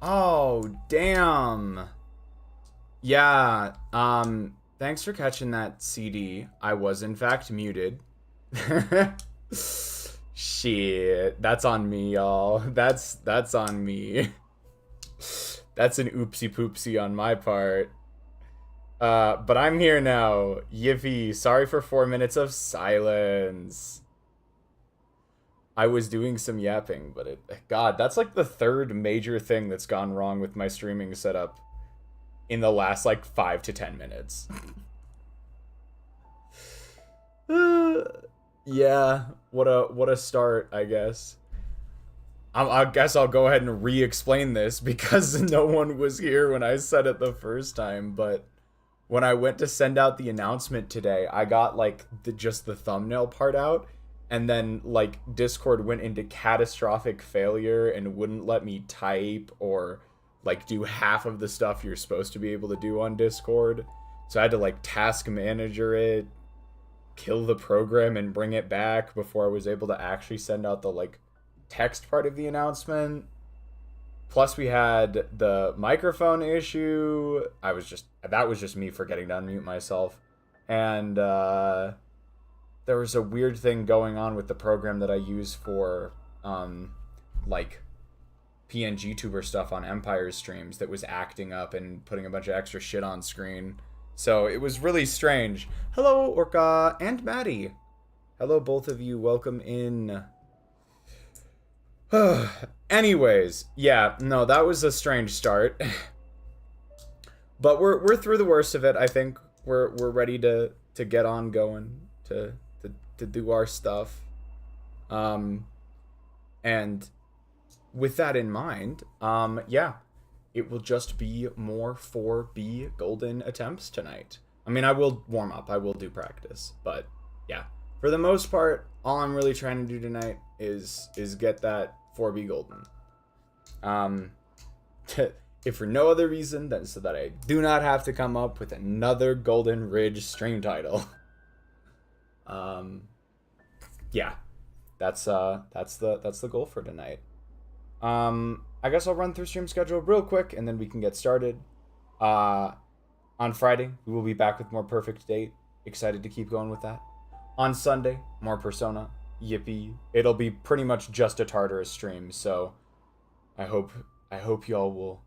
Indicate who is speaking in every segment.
Speaker 1: Oh, damn. Yeah, thanks for catching that, CD. I was in fact muted. Shit, that's on me, y'all. That's on me. That's an oopsie poopsie on my part. But I'm here now. Yippee, sorry for 4 minutes of silence. I was doing some yapping, but God, that's like the third major thing that's gone wrong with my streaming setup in the last like 5 to 10 minutes. Yeah, what a start, I guess. I guess I'll go ahead and re-explain this because no one was here when I said it the first time. But when I went to send out the announcement today, I got like just the thumbnail part out, and then like Discord went into catastrophic failure and wouldn't let me type or like do half of the stuff you're supposed to be able to do on Discord. So I had to like task manager it, kill the program and bring it back before I was able to actually send out the like text part of the announcement. Plus we had the microphone issue. That was just me forgetting to unmute myself. And there was a weird thing going on with the program that I use for like PNG tuber stuff on Empire's streams that was acting up and putting a bunch of extra shit on screen. So it was really strange. Hello, Orca and Maddie. Hello, both of you. Welcome in. Anyways, yeah, no, that was a strange start. But we're through the worst of it. I think we're ready to get on going to do our stuff. And with that in mind, yeah, it will just be more 4B golden attempts tonight. I mean, I will warm up, I will do practice, but yeah, for the most part, all I'm really trying to do tonight is get that 4B golden. If for no other reason than so that I do not have to come up with another Golden Ridge stream title. Yeah, that's the goal for tonight. I guess I'll run through stream schedule real quick and then we can get started. On Friday, we will be back with more Perfect Date. Excited to keep going with that. On Sunday, more Persona. Yippee. It'll be pretty much just a Tartarus stream, so I hope y'all will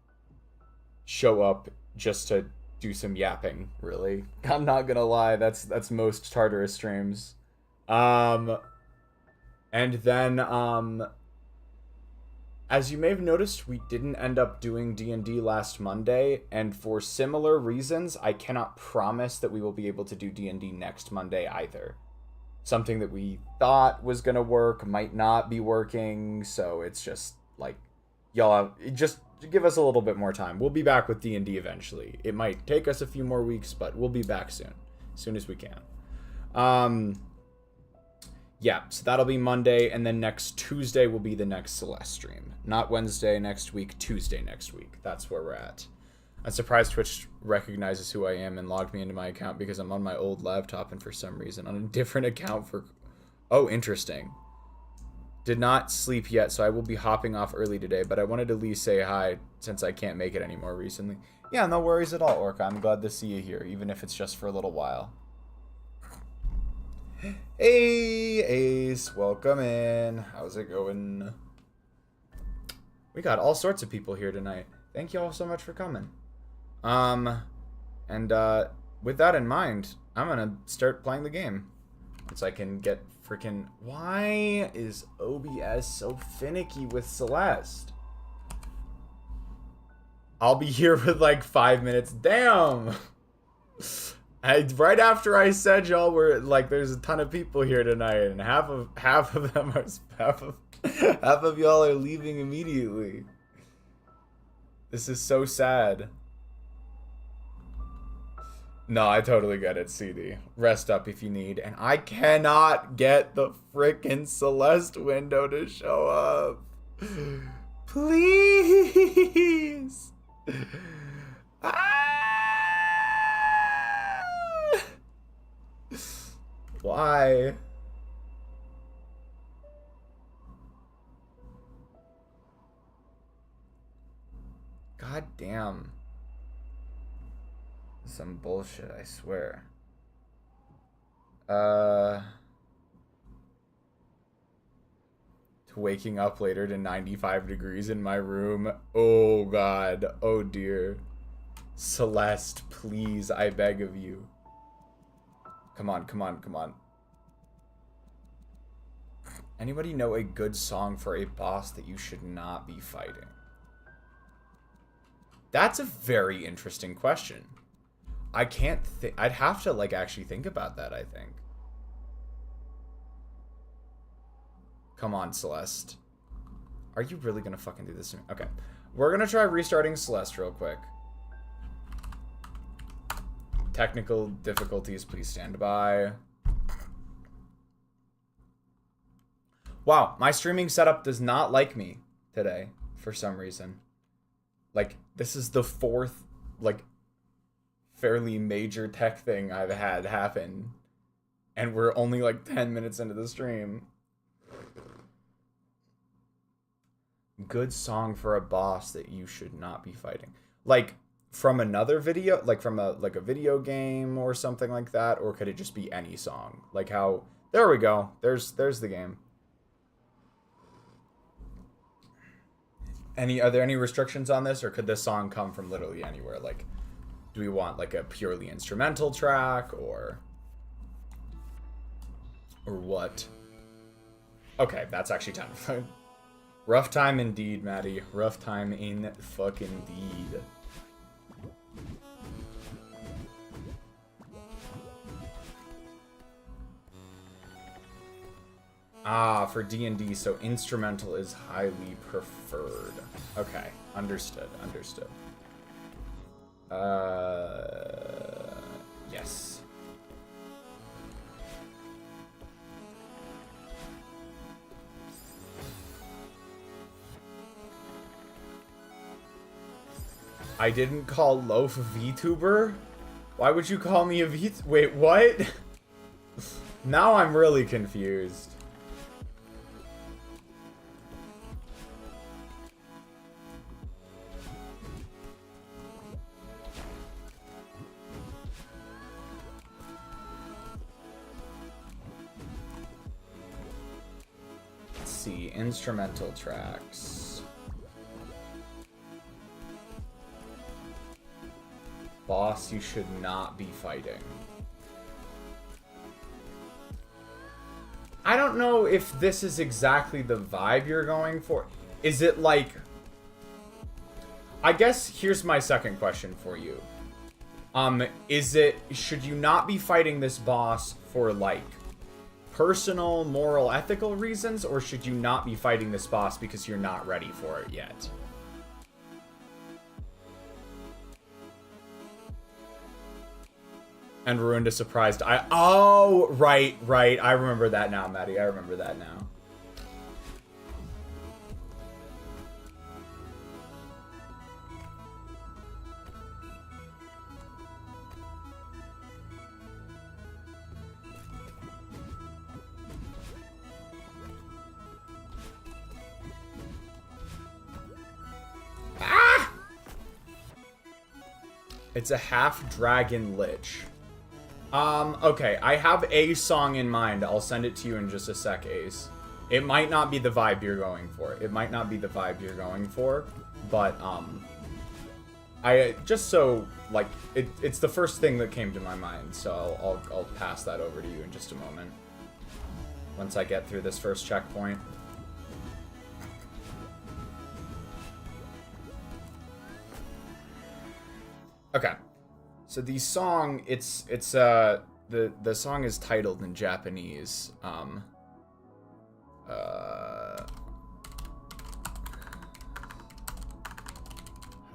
Speaker 1: show up just to do some yapping, really. I'm not gonna lie, that's most Tartarus streams. And then, as you may have noticed, we didn't end up doing D&D last Monday, and for similar reasons, I cannot promise that we will be able to do D&D next Monday either. Something that we thought was gonna work might not be working, so it's just, like, y'all just give us a little bit more time. We'll be back with D&D eventually. It might take us a few more weeks, but we'll be back soon as we can. Yeah, so that'll be Monday, and then next Tuesday will be the next Celeste stream. Not Wednesday next week, Tuesday next week. That's where we're at. I'm surprised Twitch recognizes who I am and logged me into my account because I'm on my old laptop and for some reason on a different account for... Oh, interesting. Did not sleep yet, so I will be hopping off early today, but I wanted to at least say hi since I can't make it anymore recently. Yeah, no worries at all, Orca. I'm glad to see you here, even if it's just for a little while. Hey, Ace, welcome in. How's it going? We got all sorts of people here tonight. Thank you all so much for coming. With that in mind, I'm gonna start playing the game. So I can get freaking... Why is OBS so finicky with Celeste? I'll be here for like 5 minutes. Damn! Right after I said y'all were like, there's a ton of people here tonight, and half of them are half of y'all are leaving immediately. This is so sad. No, I totally get it, CD. Rest up if you need. And I cannot get the frickin' Celeste window to show up. Please. Why? God damn. Some bullshit, I swear. To waking up later to 95 degrees in my room. Oh god. Oh dear. Celeste, please, I beg of you. Come on, come on, come on. Anybody know a good song for a boss that you should not be fighting? That's a very interesting question. I can't think. I'd have to, like, actually think about that, I think. Come on, Celeste. Are you really gonna fucking do this to me? Okay. We're gonna try restarting Celeste real quick. Technical difficulties, please stand by. Wow, my streaming setup does not like me today for some reason. Like, this is the fourth, like, fairly major tech thing I've had happen. And we're only like 10 minutes into the stream. Good song for a boss that you should not be fighting. Like, from another video, like from a video game or something like that, or could it just be any song? Like how, there we go. There's the game. Are there any restrictions on this, or could this song come from literally anywhere? Like, do we want like a purely instrumental track, or what? Okay, that's actually time. Rough time indeed, Maddie. Rough time in fucking deed. Ah, for D&D, so instrumental is highly preferred. Okay, understood, understood. Yes. I didn't call Loaf a VTuber? Why would you call me a VTuber? Wait, what? Now I'm really confused. Let's see, instrumental tracks. Boss you should not be fighting. I don't know if this is exactly the vibe you're going for. Is it like... I guess here's my second question for you. Is it... Should you not be fighting this boss for, like, personal, moral, ethical reasons? Or should you not be fighting this boss because you're not ready for it yet? And ruined a surprised eye. Oh, right. I remember that now, Maddie. I remember that now. Ah! It's a half-dragon lich. Okay, I have a song in mind. I'll send it to you in just a sec, Ace. It might not be the vibe you're going for. It might not be the vibe you're going for, but, I, just so, like, it's the first thing that came to my mind, so I'll pass that over to you in just a moment. Once I get through this first checkpoint. Okay. So the song, the song is titled in Japanese. How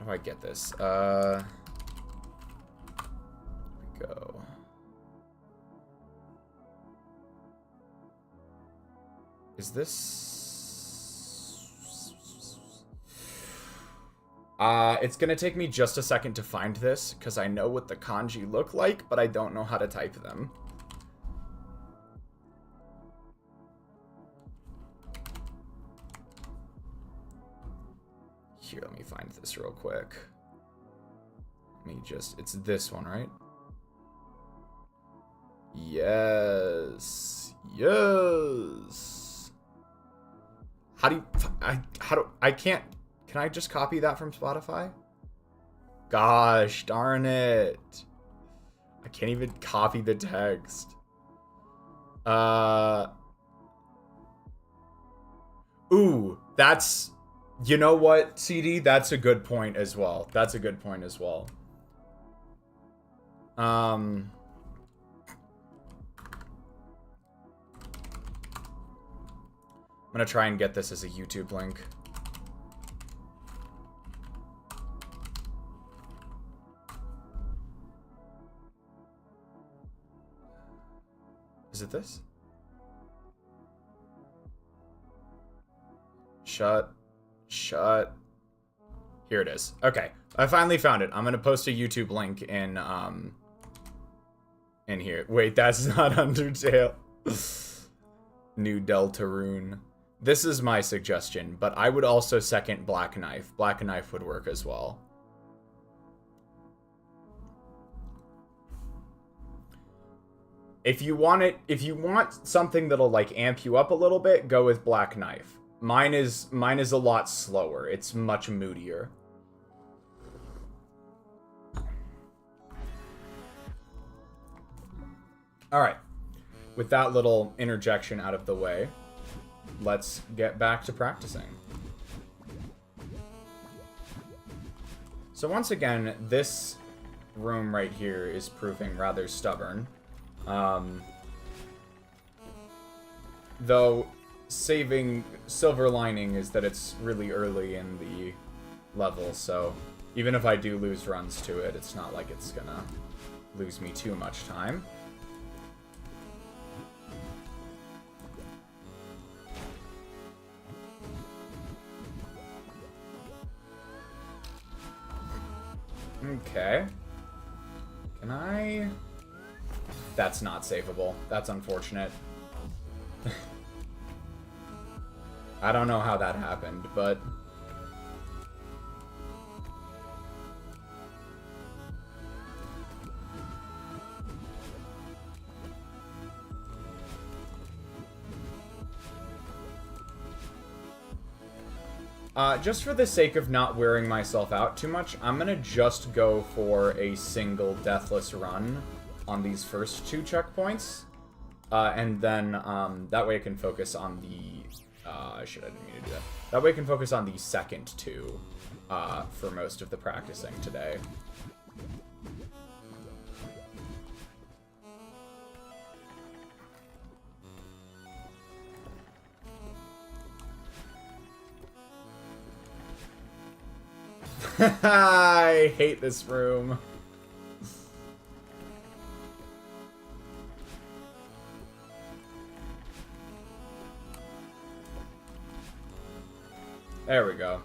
Speaker 1: do I get this? Here we go. Is this? It's gonna take me just a second to find this, because I know what the kanji look like, but I don't know how to type them. Here, let me find this real quick. Let me just... It's this one, right? Yes. Yes. How do you... I can't... Can I just copy that from Spotify? Gosh, darn it. I can't even copy the text. Ooh, that's... You know what, CD? That's a good point as well. That's a good point as well. I'm gonna try and get this as a YouTube link. Is it this? Shut. Here it is. Okay, I finally found it. I'm gonna post a YouTube link in here. Wait, that's not Undertale. New Deltarune. This is my suggestion, but I would also second Black Knife. Black Knife would work as well. If you want something that'll like amp you up a little bit, go with Black Knife. Mine is a lot slower. It's much moodier. All right. With that little interjection out of the way, let's get back to practicing. So once again, this room right here is proving rather stubborn. Though saving silver lining is that it's really early in the level, so even if I do lose runs to it, it's not like it's gonna lose me too much time. Okay. Can I... That's not savable. That's unfortunate. I don't know how that happened, but... just for the sake of not wearing myself out too much, I'm gonna just go for a single deathless run on these first two checkpoints. And then, that way I can focus on the... I didn't mean to do that. That way I can focus on the second two, for most of the practicing today. I hate this room. There we go.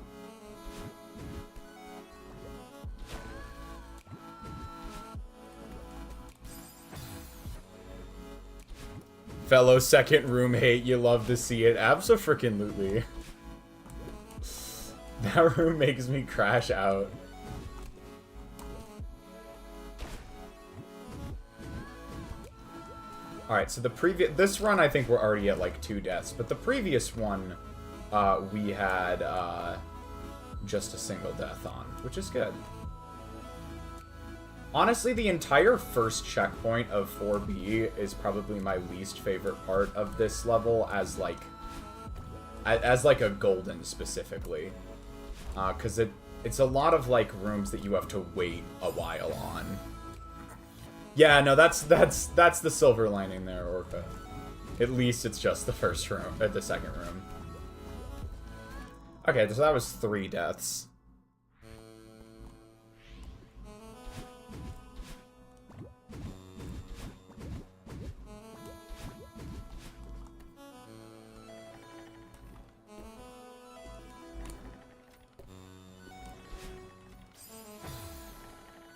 Speaker 1: Fellow second room hate, you love to see it. Abso-freaking-lutely. That room makes me crash out. Alright, so this run I think we're already at like 2 deaths, but the previous one we had just a single death on, which is good. Honestly, the entire first checkpoint of 4B is probably my least favorite part of this level as like a golden specifically. Because it's a lot of like rooms that you have to wait a while on. Yeah, no, that's the silver lining there, Orca. At least it's just the first room, or the second room. Okay, so that was 3 deaths.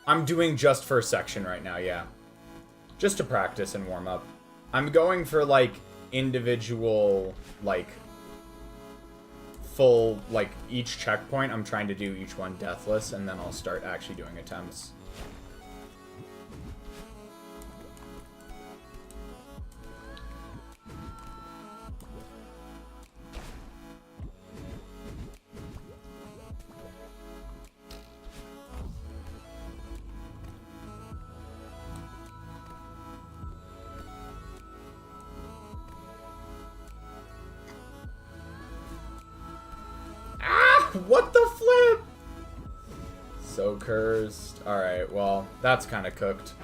Speaker 1: I'm doing just first section right now, yeah. Just to practice and warm up. I'm going for, like, individual, like, full, like, each checkpoint, I'm trying to do each one deathless, and then I'll start actually doing attempts. What the flip? So cursed. Alright, well, that's kind of cooked.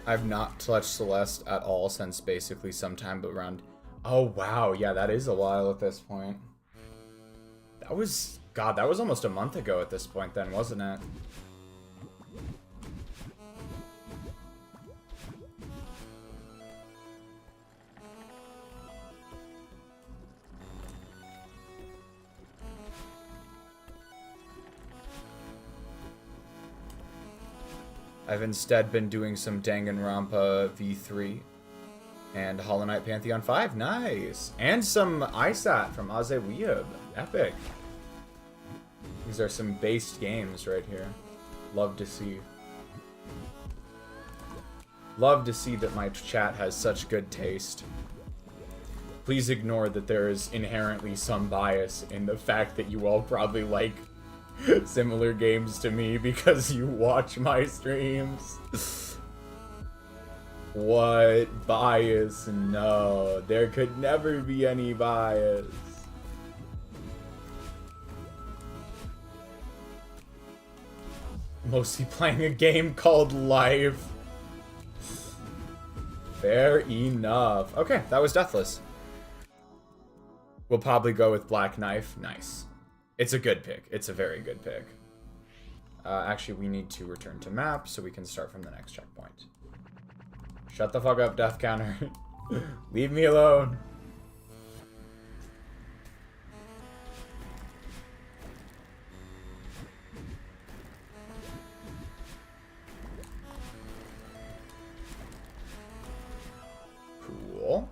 Speaker 1: I've not touched Celeste at all since basically sometime around... Oh, wow. Yeah, that is a while at this point. That was... God, that was almost a month ago at this point then, wasn't it? I've instead been doing some Danganronpa V3 and Hollow Knight Pantheon 5. Nice! And some ISAT from Azeweeb. Epic. These are some based games right here. Love to see. Love to see that my chat has such good taste. Please ignore that there is inherently some bias in the fact that you all probably like similar games to me because you watch my streams. What bias? No, there could never be any bias. Mostly playing a game called Life. Fair enough. Okay, that was deathless. We'll probably go with Black Knife. Nice. It's a good pick. It's a very good pick. Actually, we need to return to map so we can start from the next checkpoint. Shut the fuck up, death counter. Leave me alone. Cool.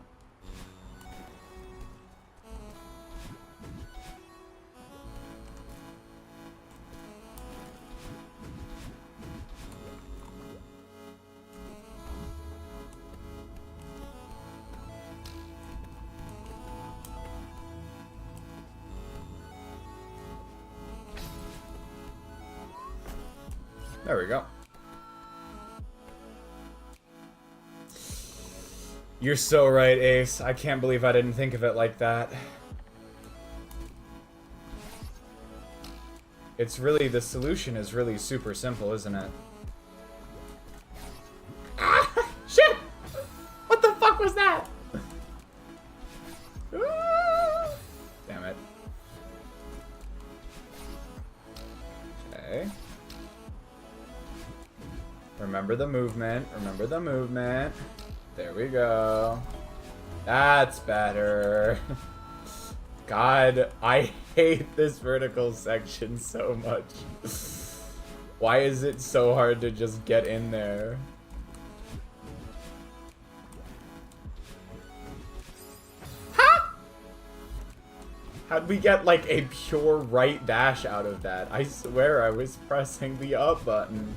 Speaker 1: There we go. You're so right, Ace. I can't believe I didn't think of it like that. It's really, the solution is really super simple, isn't it? Ah! Shit! What the fuck was that? Ah! Damn it. Okay. Remember the movement. Remember the movement. There we go. That's better. God, I hate this vertical section so much. Why is it so hard to just get in there? Ha! How'd we get like a pure right dash out of that? I swear I was pressing the up button.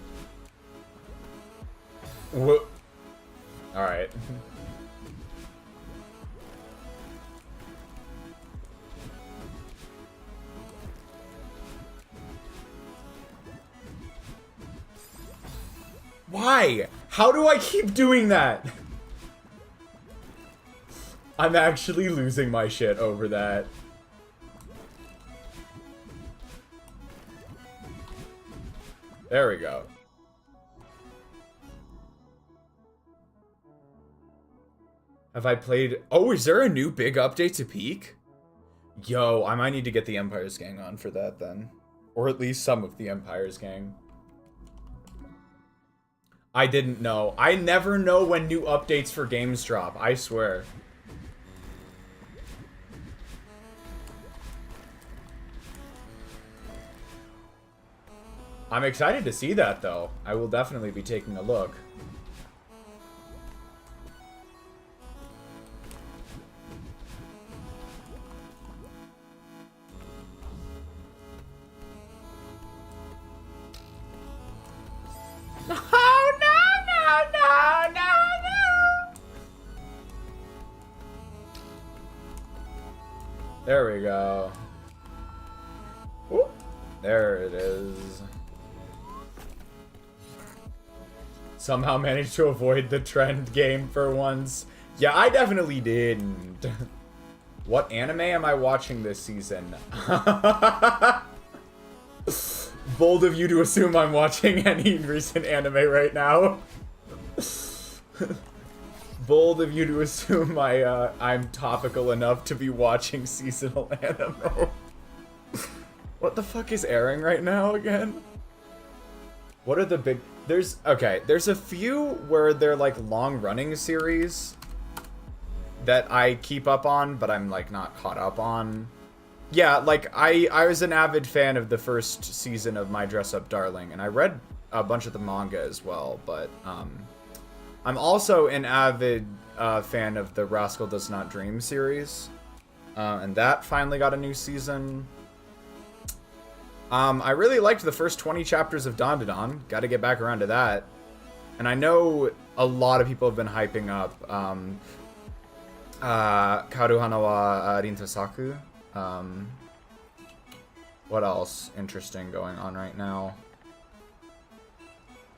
Speaker 1: Whoop. Alright. Why? How do I keep doing that? I'm actually losing my shit over that. There we go. Have I played... Oh, is there a new big update to Peak? Yo, I might need to get the Empire's Gang on for that then. Or at least some of the Empire's Gang. I didn't know. I never know when new updates for games drop, I swear. I'm excited to see that, though. I will definitely be taking a look. Oh, no. There we go. Ooh, there it is. Somehow managed to avoid the trend game for once. Yeah, I definitely didn't. What anime am I watching this season? Bold of you to assume I'm watching any recent anime right now. Bold of you to assume I'm topical enough to be watching seasonal anime. What the fuck is airing right now again? What are the big... There's a few where they're like long-running series that I keep up on, but I'm like not caught up on. Yeah, like I was an avid fan of the first season of My Dress Up Darling, and I read a bunch of the manga as well, but I'm also an avid fan of the Rascal Does Not Dream series, and that finally got a new season. I really liked the first 20 chapters of Don. Got to get back around to that. And I know a lot of people have been hyping up Karuhana wa Rintosaku. What else interesting going on right now?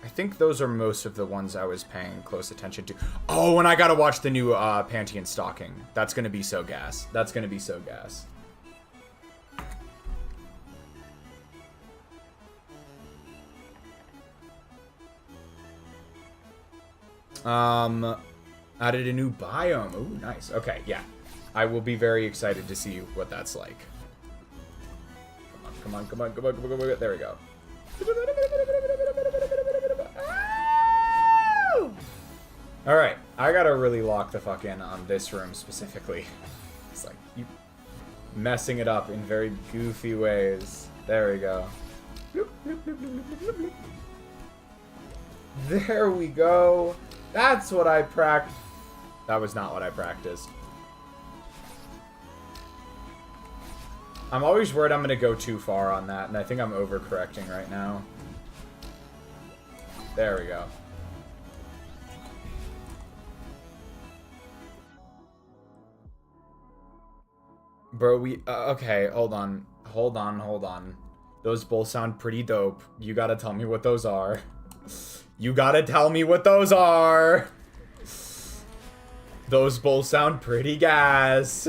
Speaker 1: I think those are most of the ones I was paying close attention to. Oh, and I gotta watch the new Panty and Stocking. That's gonna be so gas. That's gonna be so gas. Added a new biome. Ooh, nice. Okay, yeah. I will be very excited to see what that's like. Come on. There we go. Alright, I gotta really lock the fuck in on this room specifically. It's like, you messing it up in very goofy ways. There we go. There we go. That's what I practiced. That was not what I practiced. I'm always worried I'm gonna go too far on that, and I think I'm overcorrecting right now. There we go. Bro, okay, hold on. Those both sound pretty dope. You gotta tell me what those are. You gotta tell me what those are! Those both sound pretty gas.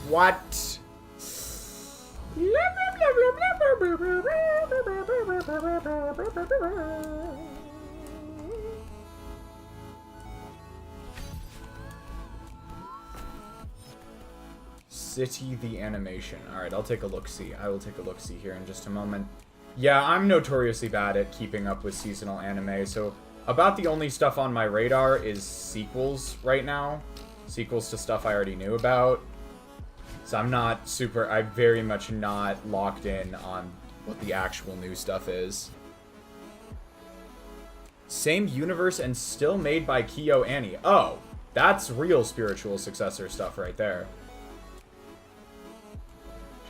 Speaker 1: What? City the animation. Alright, I'll take a look-see. I will take a look-see here in just a moment. Yeah, I'm notoriously bad at keeping up with seasonal anime, so about the only stuff on my radar is sequels right now. Sequels to stuff I already knew about. So I'm very much not locked in on what the actual new stuff is. Same universe and still made by Kyo Annie. Oh, that's real spiritual successor stuff right there.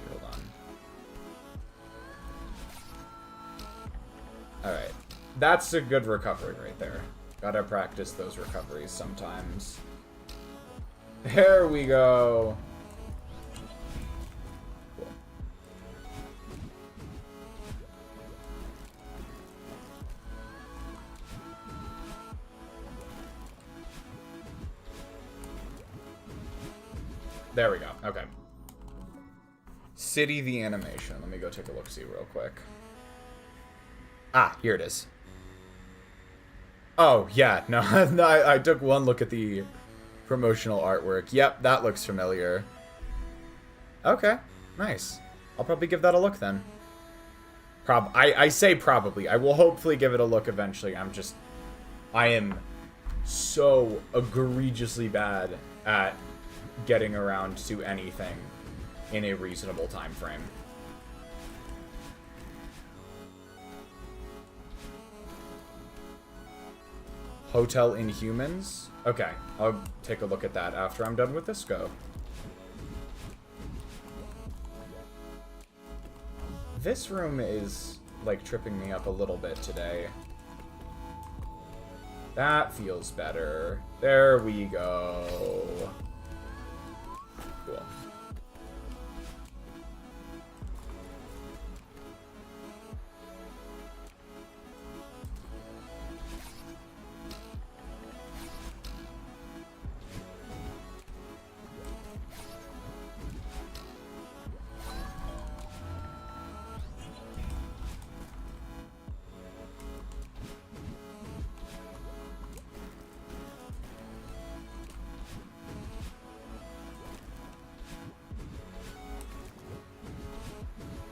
Speaker 1: Hold on. Alright. That's a good recovery right there. Gotta practice those recoveries sometimes. There we go. There we go. Okay. City the animation. Let me go take a look-see real quick. Ah, here it is. Oh, yeah. No, no I took one look at the promotional artwork. Yep, that looks familiar. Okay, nice. I'll probably give that a look then. I say probably. I will hopefully give it a look eventually. I am so egregiously bad at getting around to anything in a reasonable time frame. Hotel Inhumans? Okay, I'll take a look at that after I'm done with this go. This room is, like, tripping me up a little bit today. That feels better. There we go. Cool.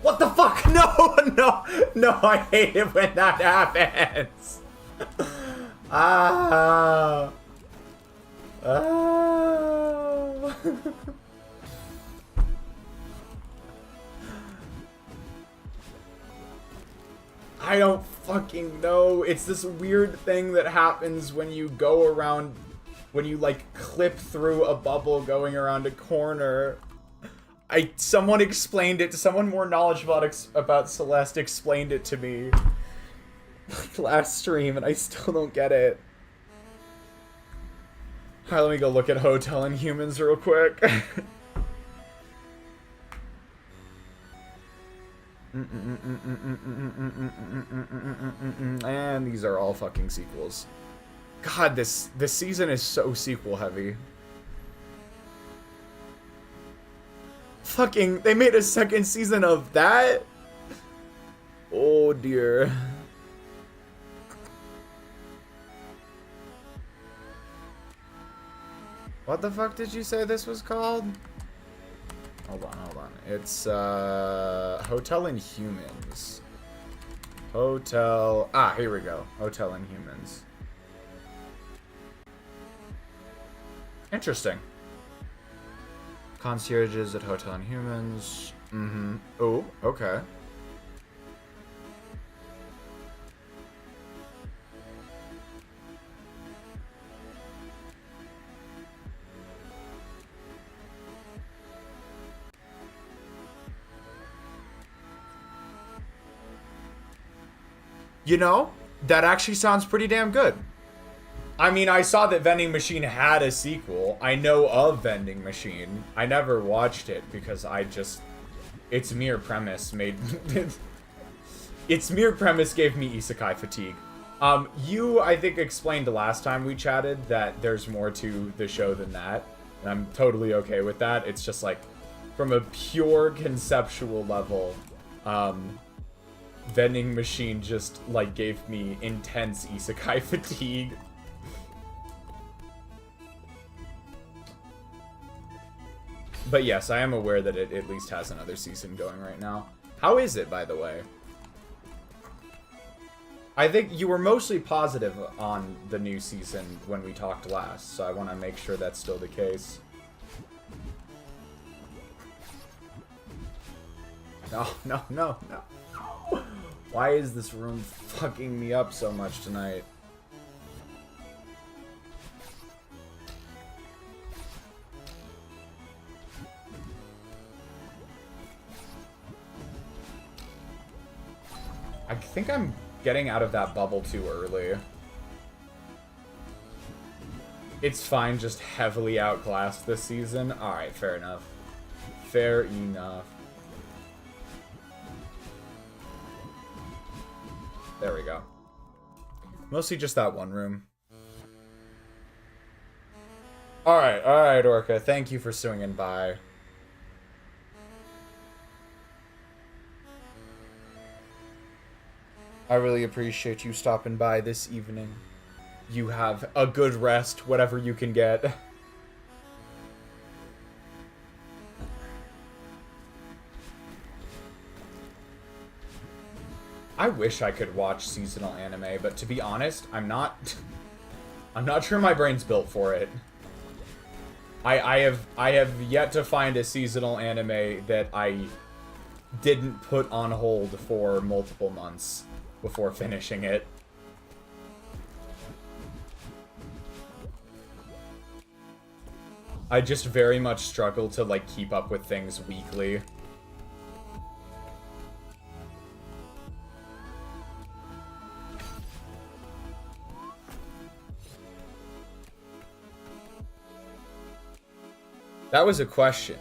Speaker 1: What the fuck? No, no, no, I hate it when that happens. Ah. Ah. I don't fucking know. It's this weird thing that happens when you go around, when you like clip through a bubble going around a corner. Someone explained it, someone more knowledgeable about Celeste explained it to me like last stream, and I still don't get it. Alright, let me go look at Hotel Inhumans real quick. And these are all fucking sequels. God, this season is so sequel heavy. Fucking, they made a second season of that? Oh dear. What the fuck did you say this was called? Hold on. It's, Hotel Inhumans. Hotel... Ah, here we go. Hotel Inhumans. Interesting. Concierges at Hotel Inhumans. Mm-hmm. Oh, okay. You know, that actually sounds pretty damn good. I mean, I saw that Vending Machine had a sequel. I know of Vending Machine. I never watched it because its mere premise made... its mere premise gave me isekai fatigue. You, I think, explained last time we chatted that there's more to the show than that. And I'm totally okay with that. It's just like, from a pure conceptual level, Vending Machine just, like, gave me intense isekai fatigue. But yes, I am aware that it at least has another season going right now. How is it, by the way? I think you were mostly positive on the new season when we talked last, so I want to make sure that's still the case. No. Why is this room fucking me up so much tonight? I think I'm getting out of that bubble too early. It's fine, just heavily outclassed this season. Alright, fair enough. Fair enough. There we go. Mostly just that one room. Alright, Orca. Thank you for swinging by. I really appreciate you stopping by this evening. You have a good rest, whatever you can get. I wish I could watch seasonal anime, but to be honest, I'm not sure my brain's built for it. I have yet to find a seasonal anime that I didn't put on hold for multiple months before finishing it. I just very much struggle to, like, keep up with things weekly. That was a question.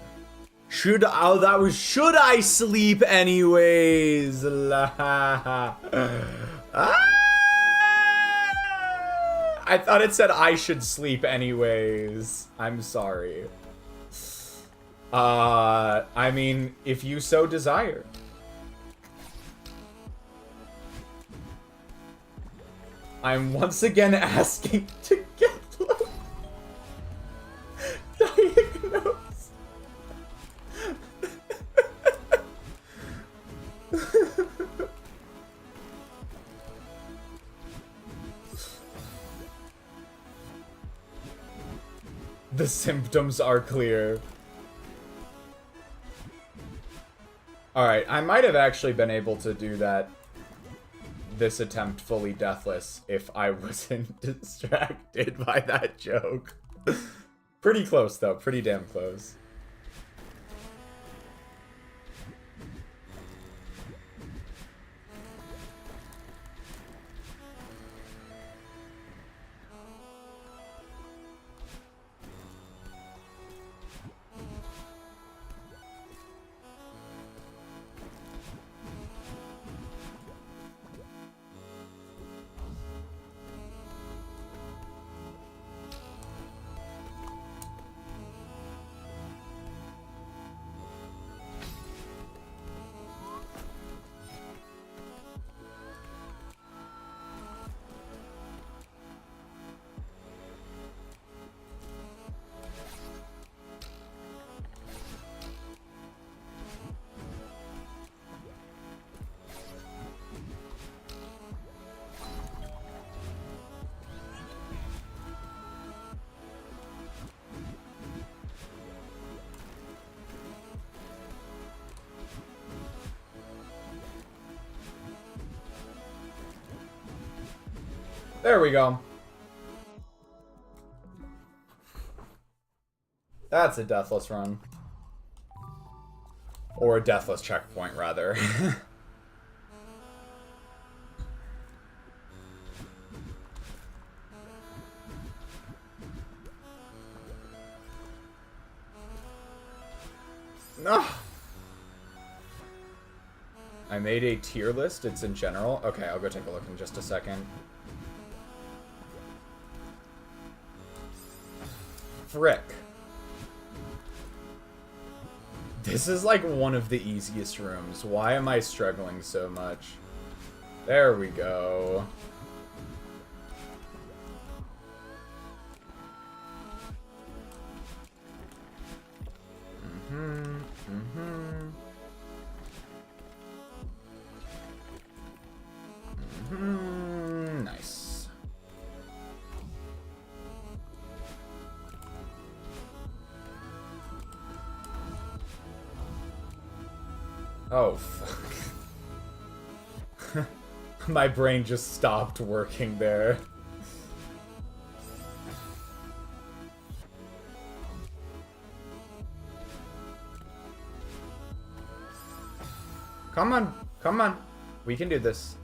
Speaker 1: Should I sleep anyways? I thought it said I should sleep anyways. I'm sorry. I mean, if you so desire. I'm once again asking to get low. Diagnose. The symptoms are clear. Alright, I might have actually been able to do this attempt fully deathless if I wasn't distracted by that joke. Pretty close, though. Pretty damn close. There we go. That's a deathless run. Or a deathless checkpoint, rather. No. I made a tier list. It's in general. Okay, I'll go take a look in just a second. Frick. This is like one of the easiest rooms. Why am I struggling so much? There we go. Nice. Oh, fuck. My brain just stopped working there. Come on, come on. We can do this.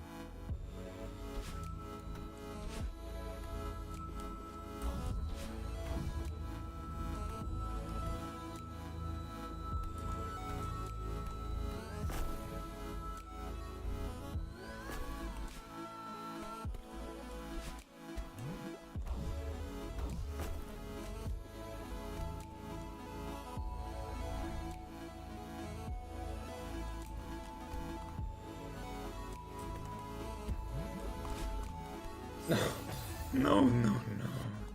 Speaker 1: No, no, no.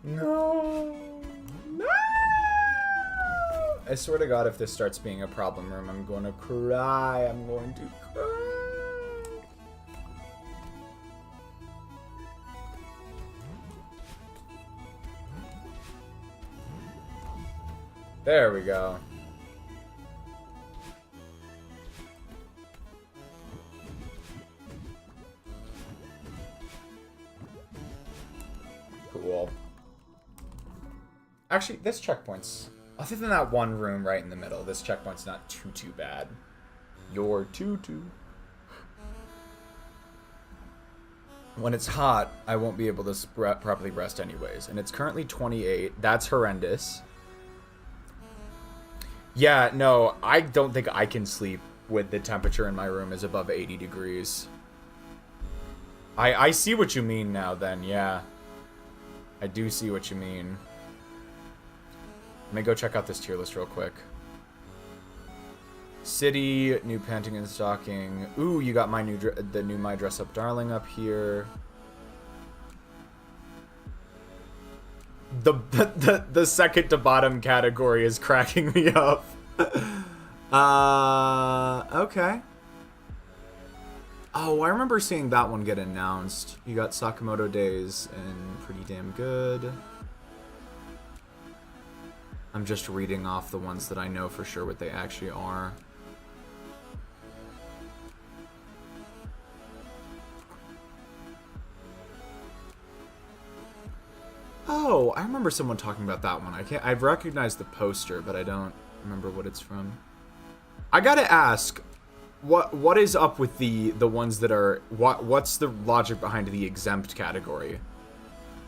Speaker 1: No. No! I swear to God, if this starts being a problem room, I'm going to cry. I'm going to cry. There we go. Cool. Actually, this checkpoint's... Other than that one room right in the middle, this checkpoint's not too bad. Your tutu. When it's hot, I won't be able to properly rest anyways. And it's currently 28. That's horrendous. Yeah, no, I don't think I can sleep with the temperature in my room is above 80 degrees. I see what you mean now then, yeah. I do see what you mean. Let me go check out this tier list real quick. City, new panting and stocking. Ooh, you got my the new My Dress Up Darling up here. The second to bottom category is cracking me up. Okay. Oh, I remember seeing that one get announced. You got Sakamoto Days and Pretty Damn Good. I'm just reading off the ones that I know for sure what they actually are. Oh, I remember someone talking about that one. I've recognized the poster, but I don't remember what it's from. I gotta ask, what is up with the ones that are what's the logic behind the exempt category?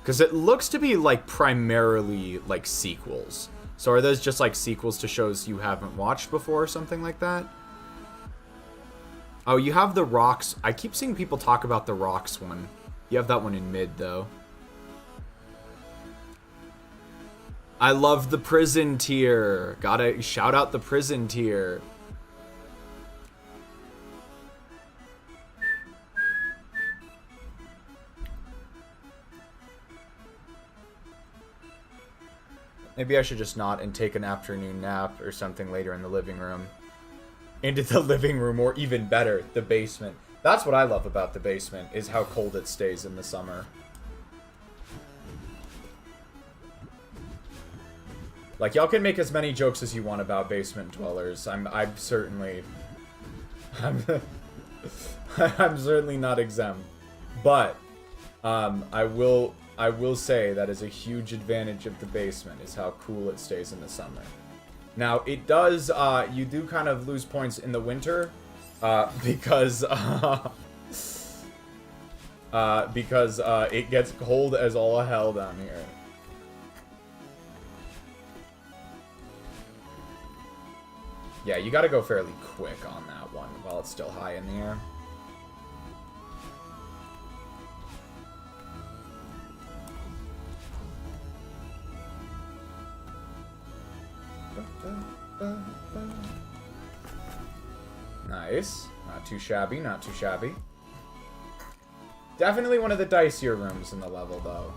Speaker 1: Because it looks to be like primarily like sequels. So are those just like sequels to shows you haven't watched before or something like that? Oh, you have the Rocks. I keep seeing people talk about the Rocks one. You have that one in mid though. I love the prison tier. Gotta shout out the prison tier. Maybe I should just not and take an afternoon nap or something later in the living room. Into the living room, or even better, the basement. That's what I love about the basement, is how cold it stays in the summer. Like, y'all can make as many jokes as you want about basement dwellers. I'm certainly... I'm certainly not exempt. But, I will say that is a huge advantage of the basement, is how cool it stays in the summer. Now, it does, you do kind of lose points in the winter, because it gets cold as all hell down here. Yeah, you gotta go fairly quick on that one while it's still high in the air. Nice. Not too shabby, not too shabby. Definitely one of the dicier rooms in the level, though.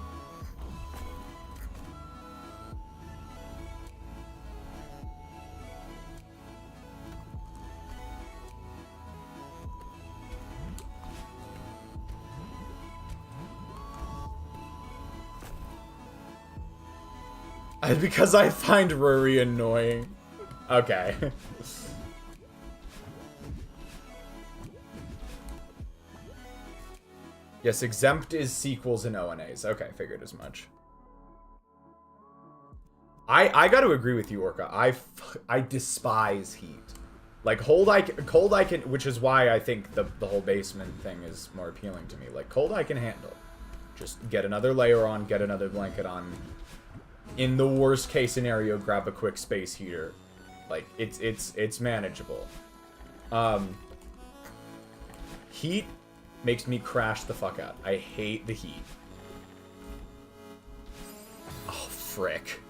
Speaker 1: Because I find Rory annoying. Okay. Yes, exempt is sequels and ONAs. Okay, figured as much. I got to agree with you, Orca. I despise heat. Like, cold I can, which is why I think the whole basement thing is more appealing to me. Like, cold I can handle. Just get another layer on, get another blanket on. In the worst case scenario, grab a quick space heater. Like, it's manageable. Heat makes me crash the fuck out. I hate the heat. Oh, frick.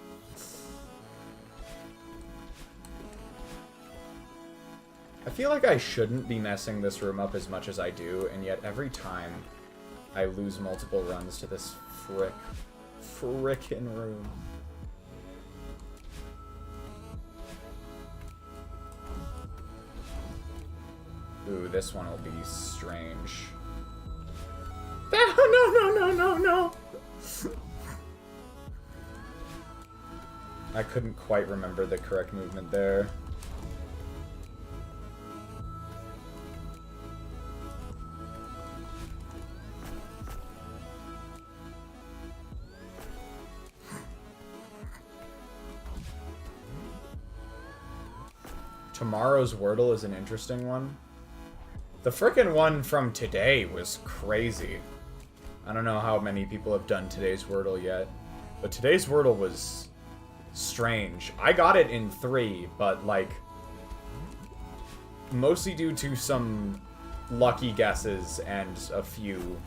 Speaker 1: I feel like I shouldn't be messing this room up as much as I do, and yet every time I lose multiple runs to this frickin' room. Ooh, this one will be strange. No. I couldn't quite remember the correct movement there. Tomorrow's Wordle is an interesting one. The frickin' one from today was crazy. I don't know how many people have done today's Wordle yet, but today's Wordle was strange. I got it in 3, but like mostly due to some lucky guesses and a few,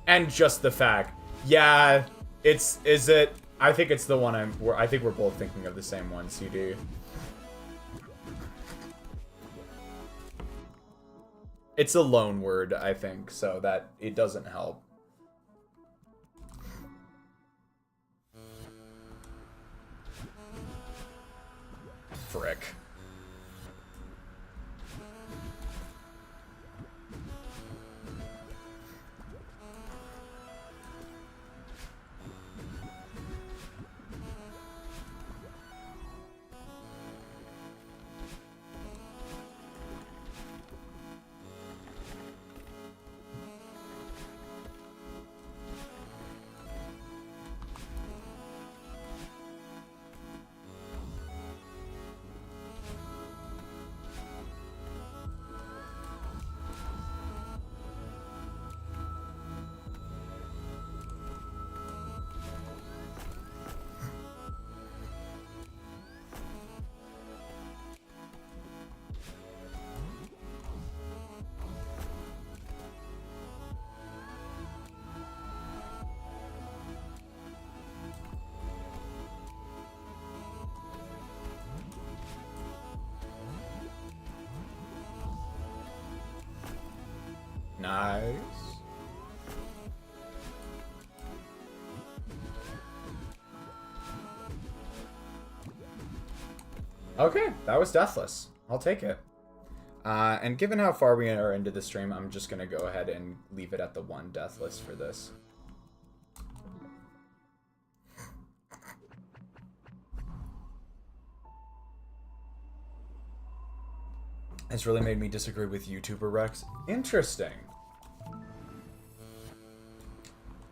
Speaker 1: and just the fact, yeah, I think it's the one I think we're both thinking of the same one, CD. It's a loan word, I think, so that it doesn't help. Frick. Nice. Okay, that was deathless. I'll take it. And given how far we are into the stream, I'm just going to go ahead and leave it at the 1 deathless for this. It's really made me disagree with YouTuber Rex. Interesting.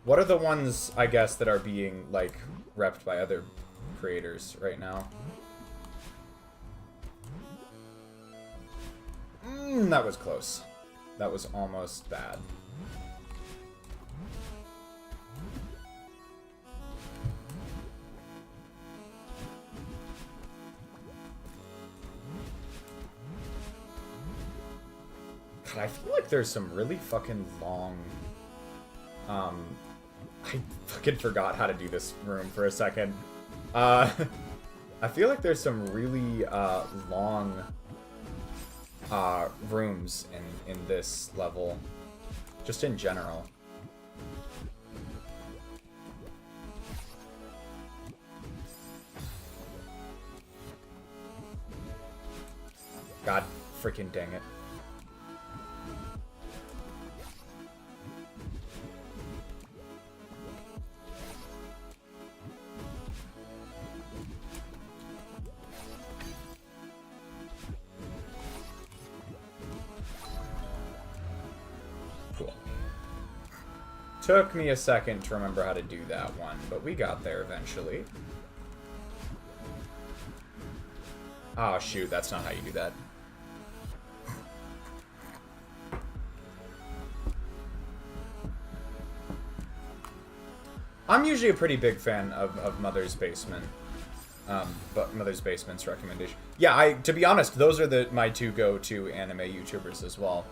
Speaker 1: What are the ones, I guess, that are being, like, repped by other creators right now? That was close. That was almost bad. God, I feel like there's some really fucking long... I fucking forgot how to do this room for a second. I feel like there's some really long rooms in this level, just in general. God freaking dang it. Took me a second to remember how to do that one, but we got there eventually. Oh shoot, that's not how you do that. I'm usually a pretty big fan of Mother's Basement. But Mother's Basement's recommendation. Yeah, to be honest, those are my 2 go-to anime YouTubers as well.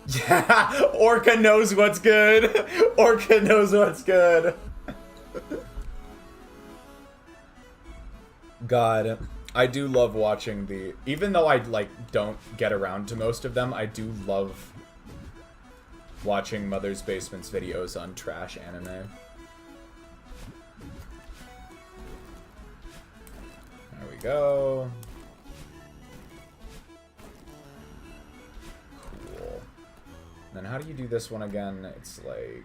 Speaker 1: Yeah, Orca knows what's good. Orca knows what's good. God, I do love watching even though I, like, don't get around to most of them, I do love watching Mother's Basement's videos on trash anime. There we go. Cool. Then how do you do this one again? It's like...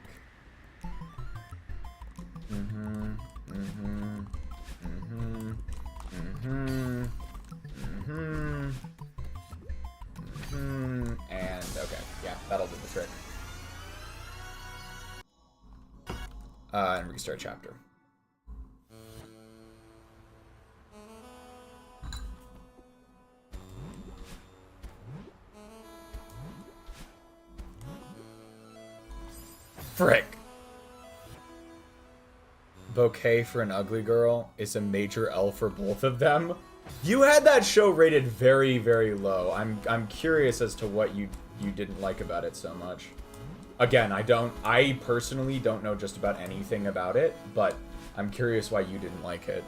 Speaker 1: And, okay, yeah, that'll do the trick. And restart chapter. Frick! Bouquet for an ugly girl is a major L for both of them. You had that show rated very, very low. I'm curious as to what you didn't like about it so much. Again, I personally don't know just about anything about it, but I'm curious why you didn't like it.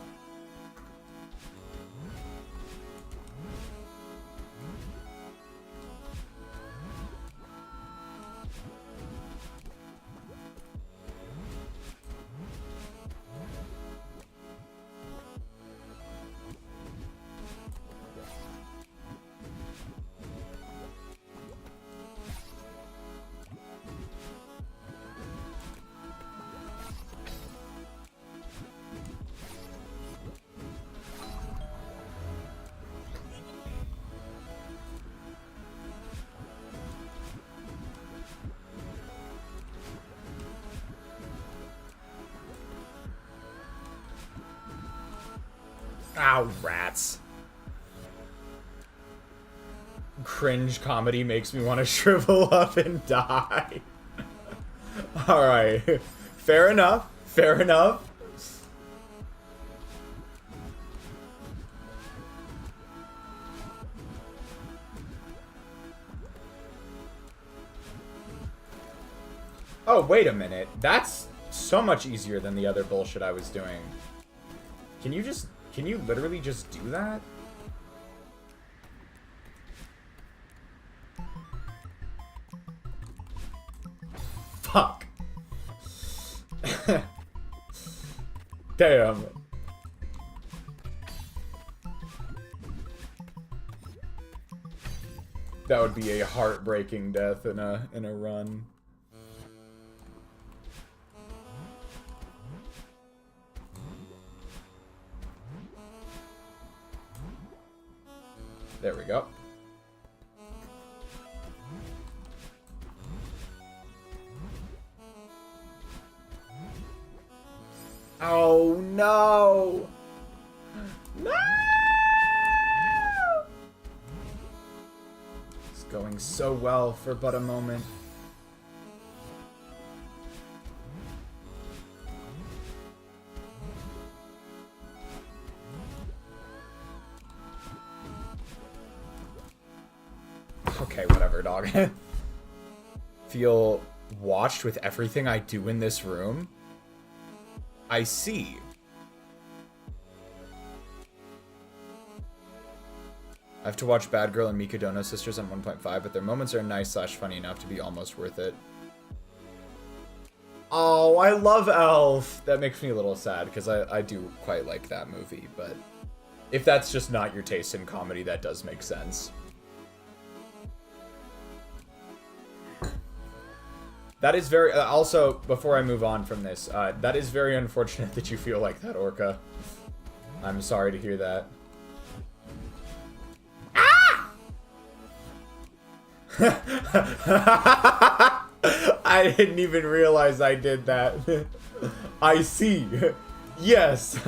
Speaker 1: Ow, rats. Cringe comedy makes me want to shrivel up and die. Alright. Fair enough. Fair enough. Oh, wait a minute. That's so much easier than the other bullshit I was doing. Can you literally just do that? Fuck. Damn. That would be a heartbreaking death in a run. There we go. Oh no! No! It's going so well for but a moment. Okay, whatever, dog. Feel watched with everything I do in this room? I see. I have to watch Bad Girl and Mikadono Sisters on 1.5, but their moments are nice / funny enough to be almost worth it. Oh, I love Elf! That makes me a little sad, because I do quite like that movie, but if that's just not your taste in comedy, that does make sense. That is very... also, before I move on from this, that is very unfortunate that you feel like that, Orca. I'm sorry to hear that. Ah! I didn't even realize I did that. I see. Yes.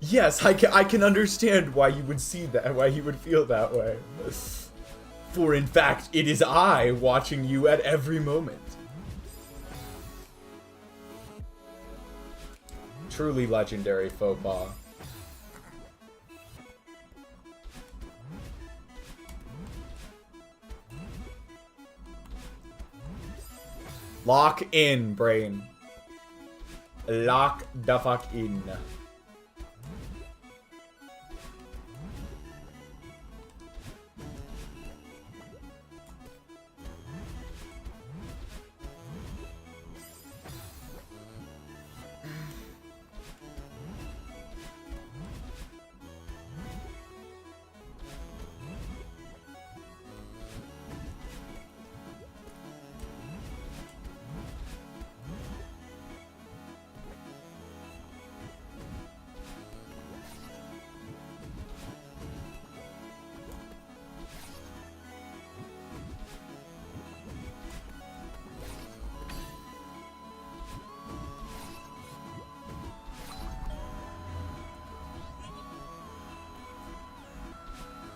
Speaker 1: Yes, I can understand why you would see that, why you would feel that way. For in fact, it is I watching you at every moment. Truly legendary faux pas. Lock in, brain. Lock the fuck in.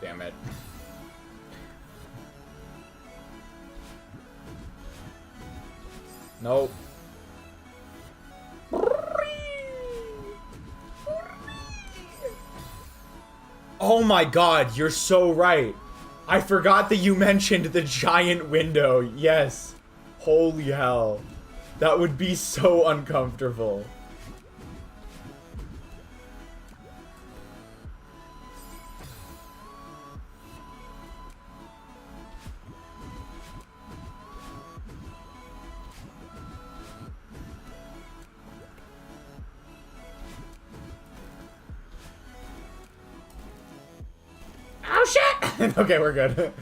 Speaker 1: Damn it. Nope. Oh my god, you're so right. I forgot that you mentioned the giant window. Yes. Holy hell. That would be so uncomfortable. Oh shit! Okay, we're good.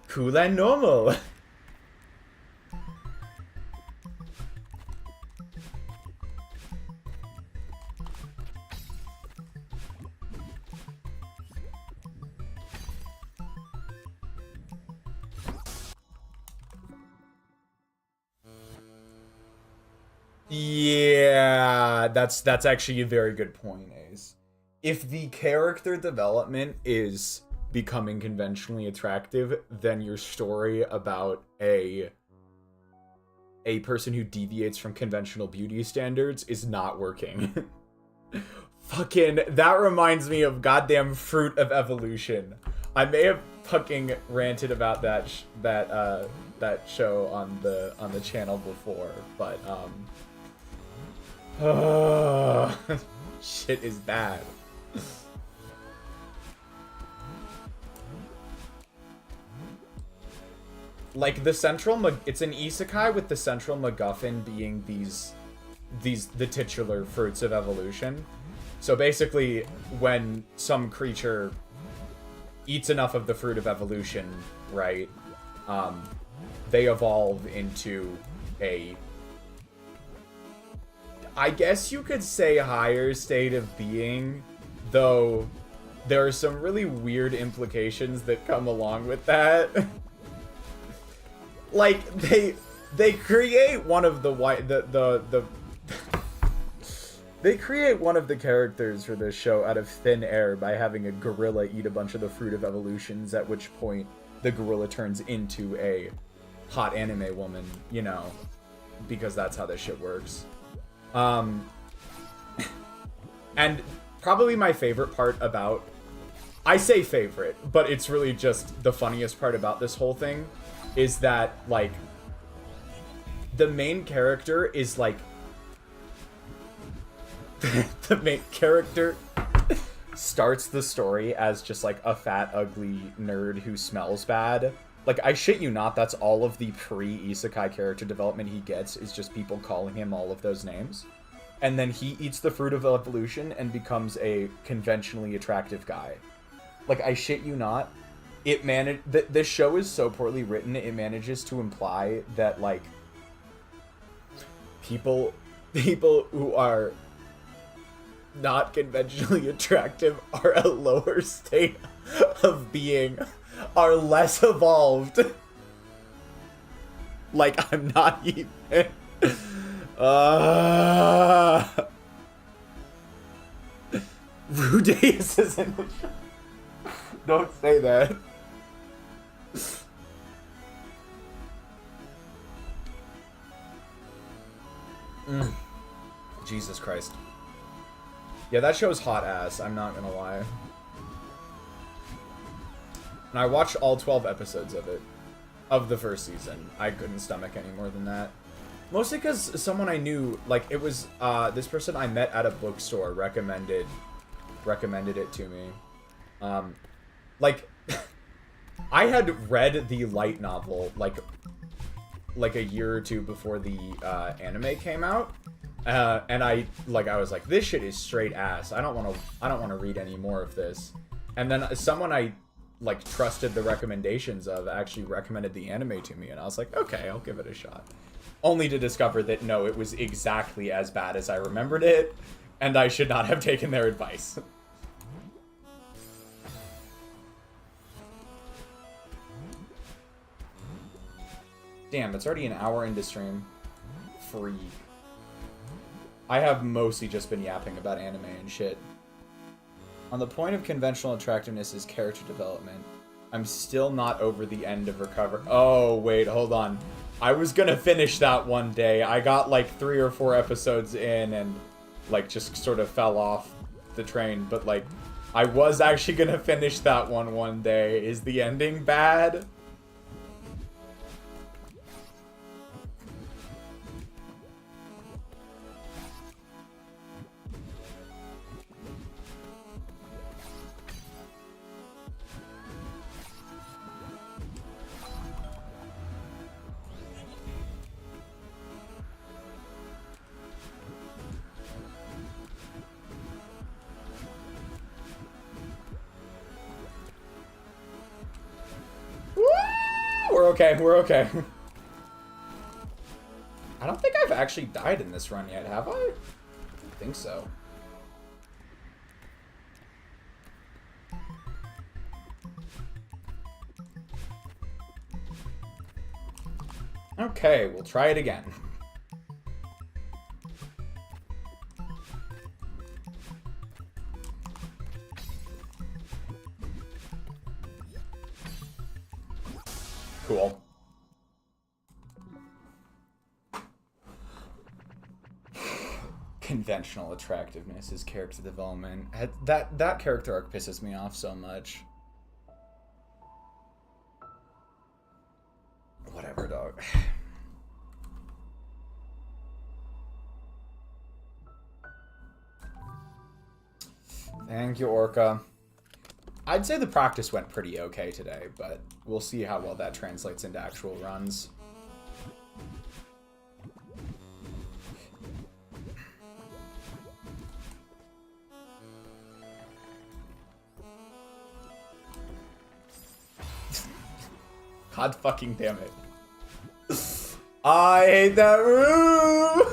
Speaker 1: Cool and normal. Yeah, that's actually a very good point, Ace. If the character development is becoming conventionally attractive, then your story about a person who deviates from conventional beauty standards is not working. Fucking, that reminds me of goddamn Fruit of Evolution. I may have fucking ranted about that show on the channel before, but shit is bad. Like the central, it's an isekai with the central MacGuffin being the titular fruits of evolution. So basically, when some creature eats enough of the fruit of evolution, right, they evolve into a, I guess you could say, higher state of being, though there are some really weird implications that come along with that. Like, they create one of they create one of the characters for this show out of thin air by having a gorilla eat a bunch of the fruit of evolutions, at which point the gorilla turns into a hot anime woman, you know, because that's how this shit works. And probably my favorite part about, I say favorite, but it's really just the funniest part about this whole thing, is that, like, the main character is, like, the main character starts the story as just, like, a fat, ugly nerd who smells bad. Like, I shit you not, that's all of the pre-isekai character development he gets, is just people calling him all of those names. And then he eats the fruit of evolution and becomes a conventionally attractive guy. Like, I shit you not, this show is so poorly written, it manages to imply that, like, people who are not conventionally attractive are a lower state of being, are less evolved. Like, I'm not even... Rudeus is in the show. Don't say that. Jesus Christ. Yeah, that show's hot ass, I'm not gonna lie. And I watched all 12 episodes of it. Of the first season. I couldn't stomach any more than that. Mostly because someone I knew, like, it was, this person I met at a bookstore recommended it to me. Like, I had read the light novel, like a year or two before the, anime came out. And I was like, this shit is straight ass. I don't want to read any more of this. And then someone I, like, trusted the recommendations of actually recommended the anime to me, and I was like, okay, I'll give it a shot. Only to discover that, no, it was exactly as bad as I remembered it, and I should not have taken their advice. Damn, it's already an hour into stream. Freak. I have mostly just been yapping about anime and shit. On the point of conventional attractiveness is character development. I'm still not over the end of Recover. Oh, wait, hold on. I was gonna finish that one day. I got like 3 or 4 episodes in and like just sort of fell off the train. But like, I was actually gonna finish that one day. Is the ending bad? We're okay, we're okay. I don't think I've actually died in this run yet, have I? I don't think so. Okay, we'll try it again. Cool. Conventional attractiveness is character development. That character arc pisses me off so much. Whatever, dog. Thank you, Orca. I'd say the practice went pretty okay today, but we'll see how well that translates into actual runs. God fucking damn it. I hate that room!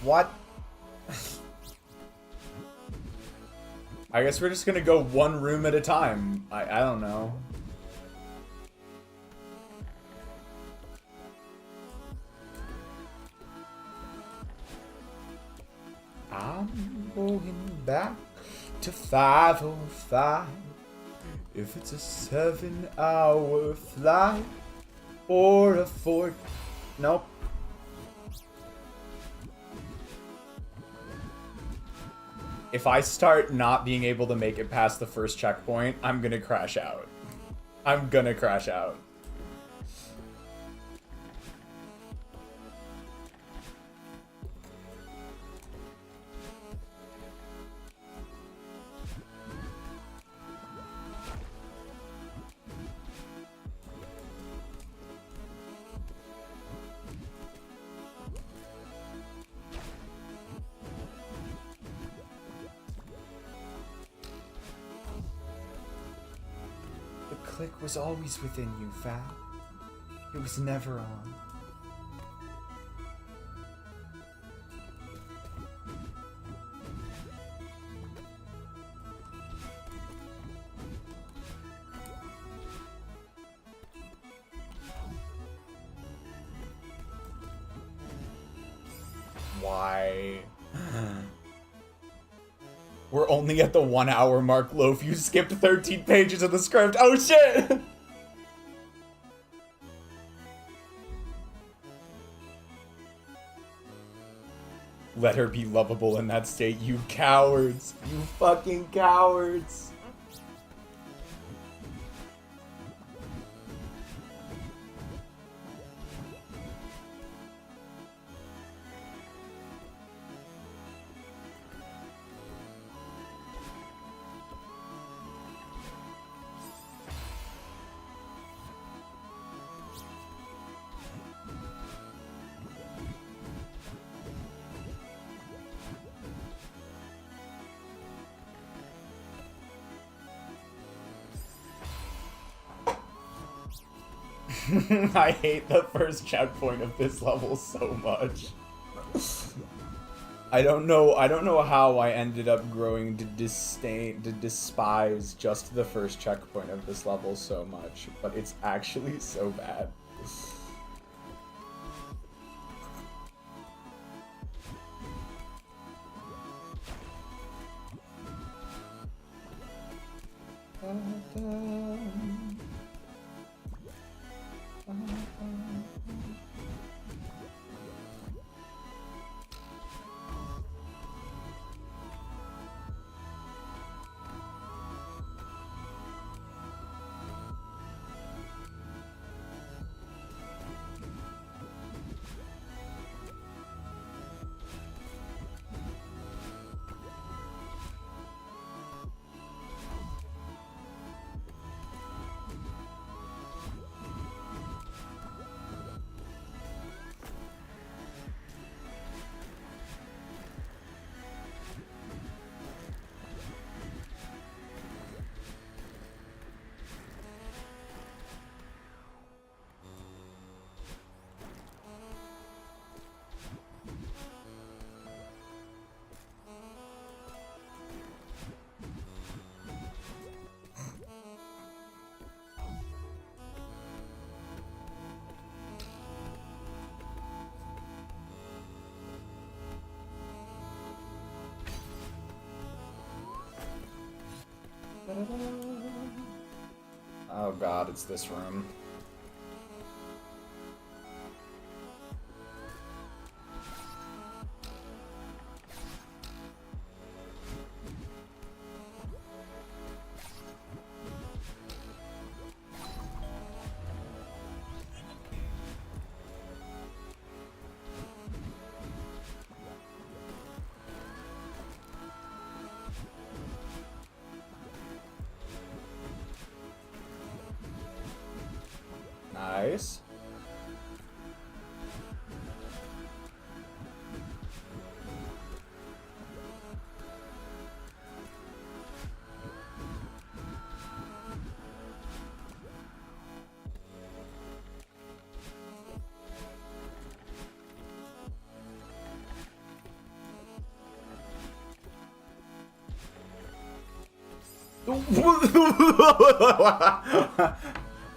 Speaker 1: What? I guess we're just gonna go one room at a time. I don't know. I'm going back to 505. If it's a 7-hour flight or a 4... Nope. If I start not being able to make it past the first checkpoint, I'm gonna crash out. I'm gonna crash out. Click was always within you, Fat. It was never on. Why? We're only at the 1 hour mark, Loaf. You skipped 13 pages of the script. Oh shit! Let her be lovable in that state, you cowards. You fucking cowards. I hate the first checkpoint of this level so much. I don't know how I ended up growing to despise just the first checkpoint of this level so much, but it's actually so bad. Oh god, it's this room. Nice.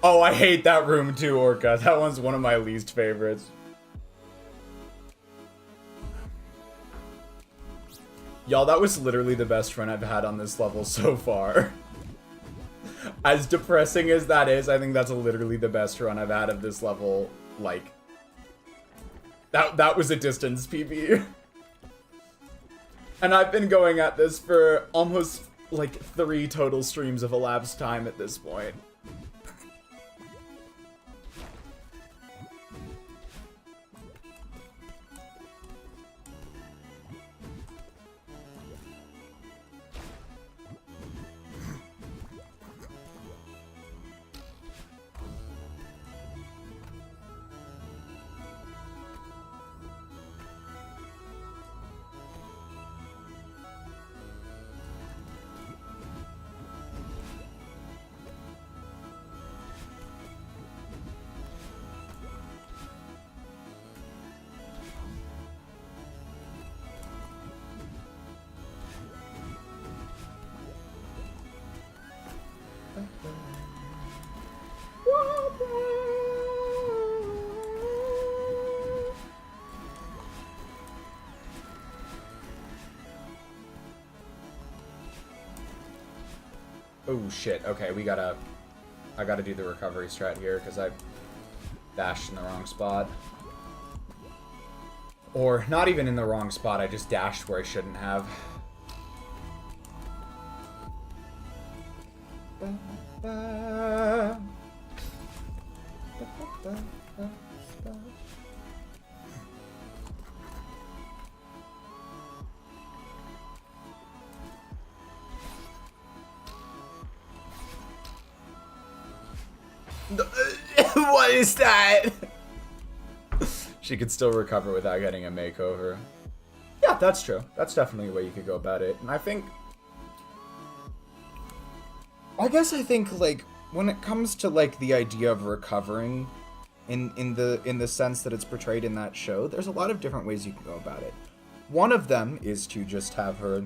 Speaker 1: Oh, I hate that room too, Orca. That one's one of my least favorites. Y'all, that was literally the best run I've had on this level so far. As depressing as that is, I think that's literally the best run I've had of this level. Like, that was a distance PB. And I've been going at this for almost, like, 3 total streams of elapsed time at this point. Oh shit, okay, I gotta do the recovery strat here, because I dashed in the wrong spot. Or, not even in the wrong spot, I just dashed where I shouldn't have. What is that? She could still recover without getting a makeover. Yeah, that's true. That's definitely a way you could go about it. And I guess I think, like, when it comes to, like, the idea of recovering, in the sense that it's portrayed in that show, there's a lot of different ways you can go about it. One of them is to just have her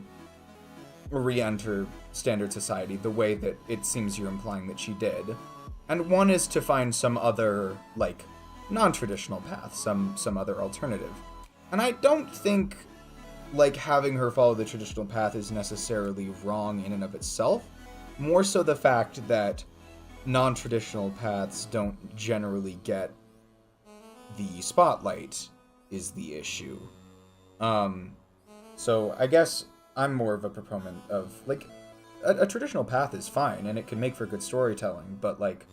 Speaker 1: re-enter standard society the way that it seems you're implying that she did. And one is to find some other, like, non-traditional path, some other alternative. And I don't think, like, having her follow the traditional path is necessarily wrong in and of itself. More so the fact that non-traditional paths don't generally get the spotlight is the issue. So I guess I'm more of a proponent of, like, a traditional path is fine and it can make for good storytelling, but, like,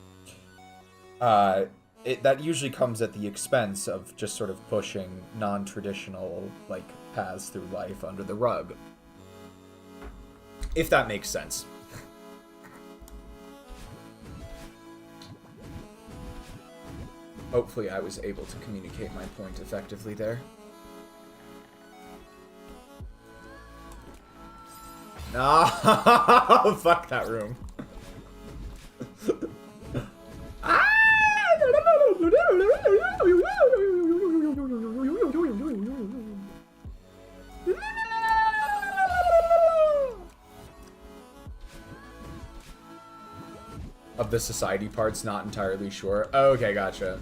Speaker 1: that usually comes at the expense of just sort of pushing non-traditional, like, paths through life under the rug. If that makes sense. Hopefully I was able to communicate my point effectively there. No, fuck that room. Of the society parts, not entirely sure. Okay, gotcha.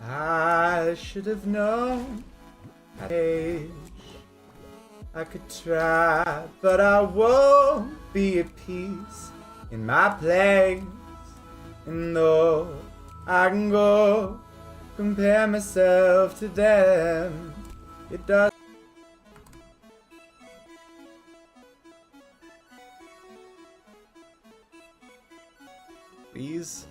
Speaker 1: I should have known at age I could try, but I won't be at peace in my place. And though I can go compare myself to them, it does. Please.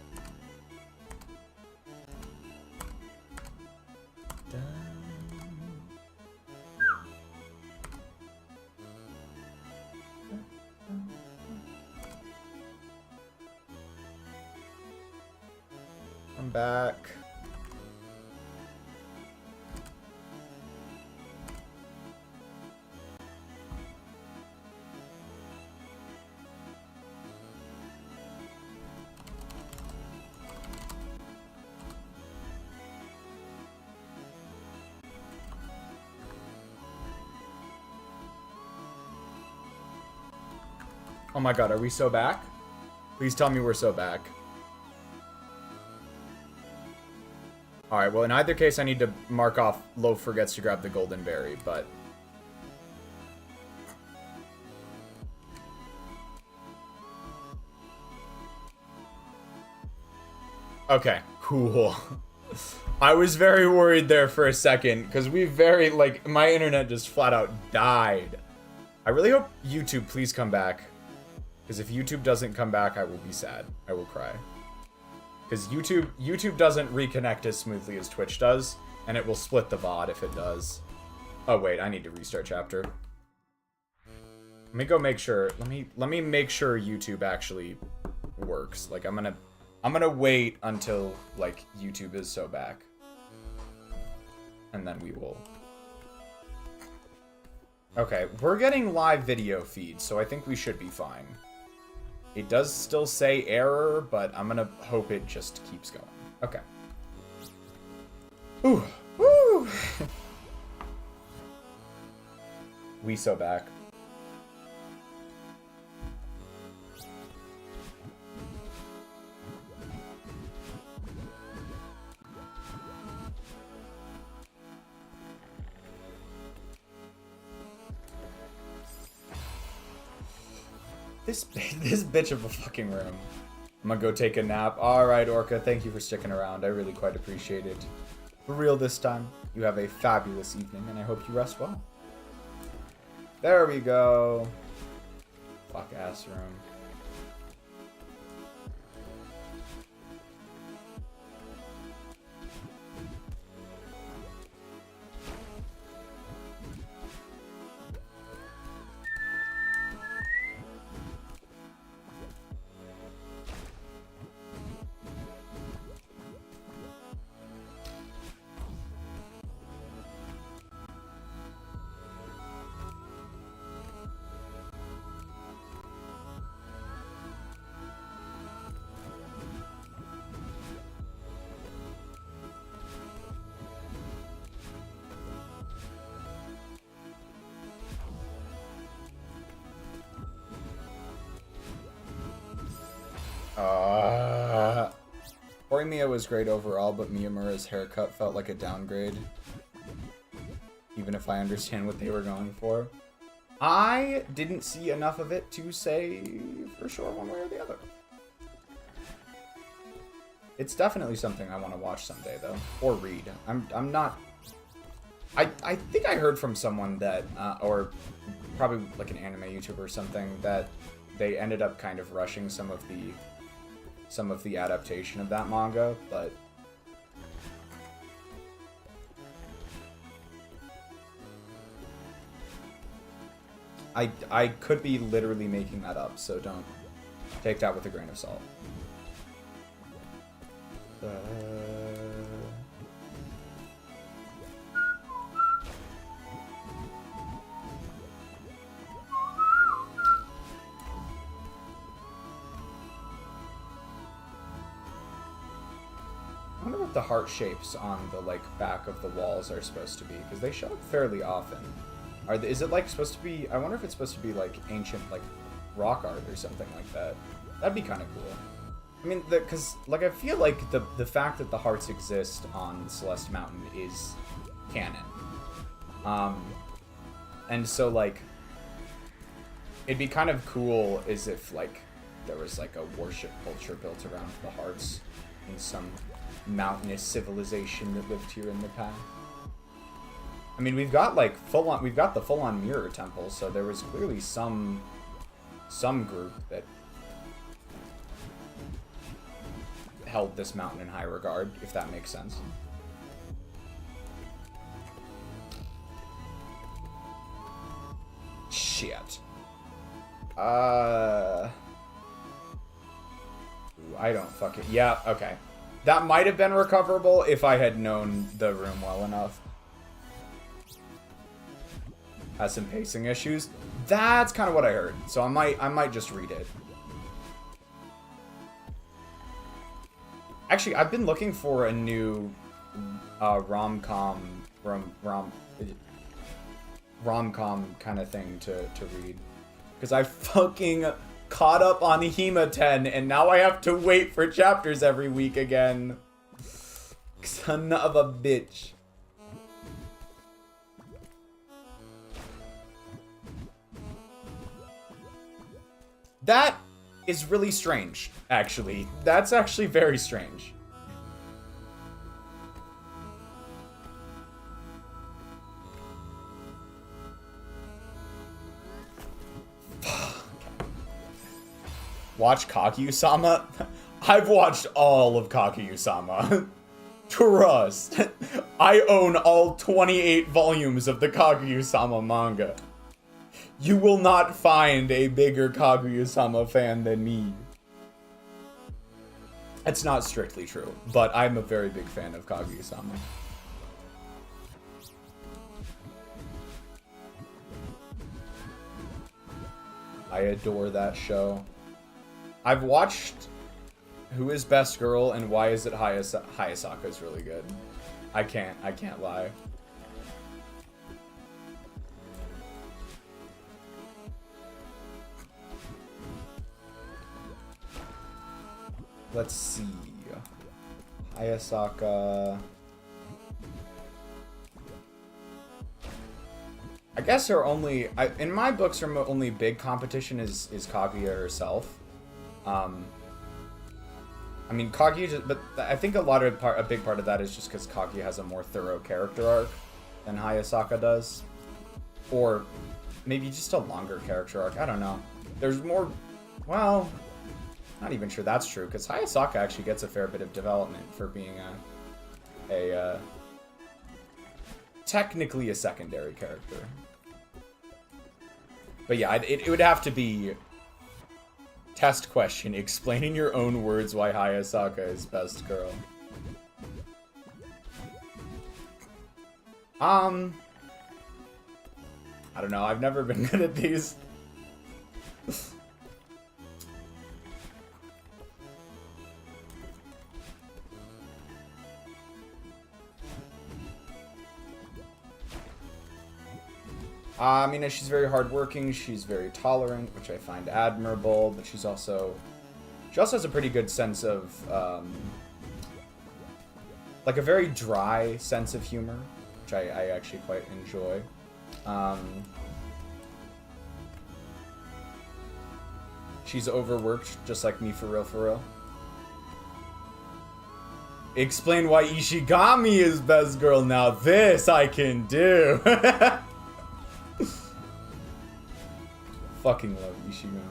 Speaker 1: I'm back. Oh my god, are we so back? Please tell me we're so back. Alright, well in either case I need to mark off Loaf forgets to grab the golden berry, but... Okay, cool. I was very worried there for a second, because we very, like, my internet just flat out died. I really hope YouTube please come back. Because if YouTube doesn't come back, I will be sad. I will cry. Because YouTube doesn't reconnect as smoothly as Twitch does, and it will split the VOD if it does. Oh wait, I need to restart chapter. Let me go make sure. Let me make sure YouTube actually works. Like I'm gonna wait until like YouTube is so back, and then we will. Okay, we're getting live video feeds, so I think we should be fine. It does still say error, but I'm gonna hope it just keeps going. Okay. Ooh. Woo! We so back. This bitch of a fucking room. I'm gonna go take a nap. Alright, Orca, thank you for sticking around. I really quite appreciate it. For real this time. You have a fabulous evening, and I hope you rest well. There we go. Fuck ass room. Horimiya was great overall, but Miyamura's haircut felt like a downgrade. Even if I understand what they were going for. I didn't see enough of it to say for sure one way or the other. It's definitely something I want to watch someday, though. Or read. I'm not... I think I heard from someone that, or probably like an anime YouTuber or something, that they ended up kind of rushing some of the adaptation of that manga, but I could be literally making that up, so don't take that with a grain of salt. I wonder what the heart shapes on the like back of the walls are supposed to be, because they show up fairly often. Is it like supposed to be? I wonder if it's supposed to be like ancient like rock art or something like that. That'd be kind of cool. I mean, because like I feel like the fact that the hearts exist on Celeste Mountain is canon. And so like it'd be kind of cool as if like there was like a worship culture built around the hearts in some mountainous civilization that lived here in the past. I mean, we've got like we've got the full-on mirror temple, so there was clearly some group that held this mountain in high regard, if that makes sense. Shit. I don't fucking... Yeah, okay. That might have been recoverable if I had known the room well enough. Has some pacing issues. That's kind of what I heard. So I might just read it. Actually, I've been looking for a new rom-com kind of thing to read. Because I fucking caught up on Hema 10, and now I have to wait for chapters every week again. Son of a bitch. That is really strange, actually. That's actually very strange. Watch Kaguya-sama? I've watched all of Kaguya-sama. Trust. I own all 28 volumes of the Kaguya-sama manga. You will not find a bigger Kaguya-sama fan than me. It's not strictly true, but I'm a very big fan of Kaguya-sama. I adore that show. I've watched Who is Best Girl and Why Is It Hayasaka is really good. I can't lie. Let's see. Hayasaka. I guess her only... in my books, her only big competition is Kaguya herself. I mean, Kaguya... But I think a big part of that is just because Kaguya has a more thorough character arc than Hayasaka does. Or maybe just a longer character arc. I don't know. There's more... Well... Not even sure that's true, because Hayasaka actually gets a fair bit of development for being technically a secondary character. But yeah, it would have to be test question. Explain in your own words why Hayasaka is best girl. I don't know. I've never been good at these. I mean, she's very hardworking, she's very tolerant, which I find admirable, but she's also She also has a pretty good sense of, like a very dry sense of humor, which I actually quite enjoy. She's overworked, just like me, for real, for real. Explain why Ishigami is best girl. Now this I can do. Fucking love Ishigami.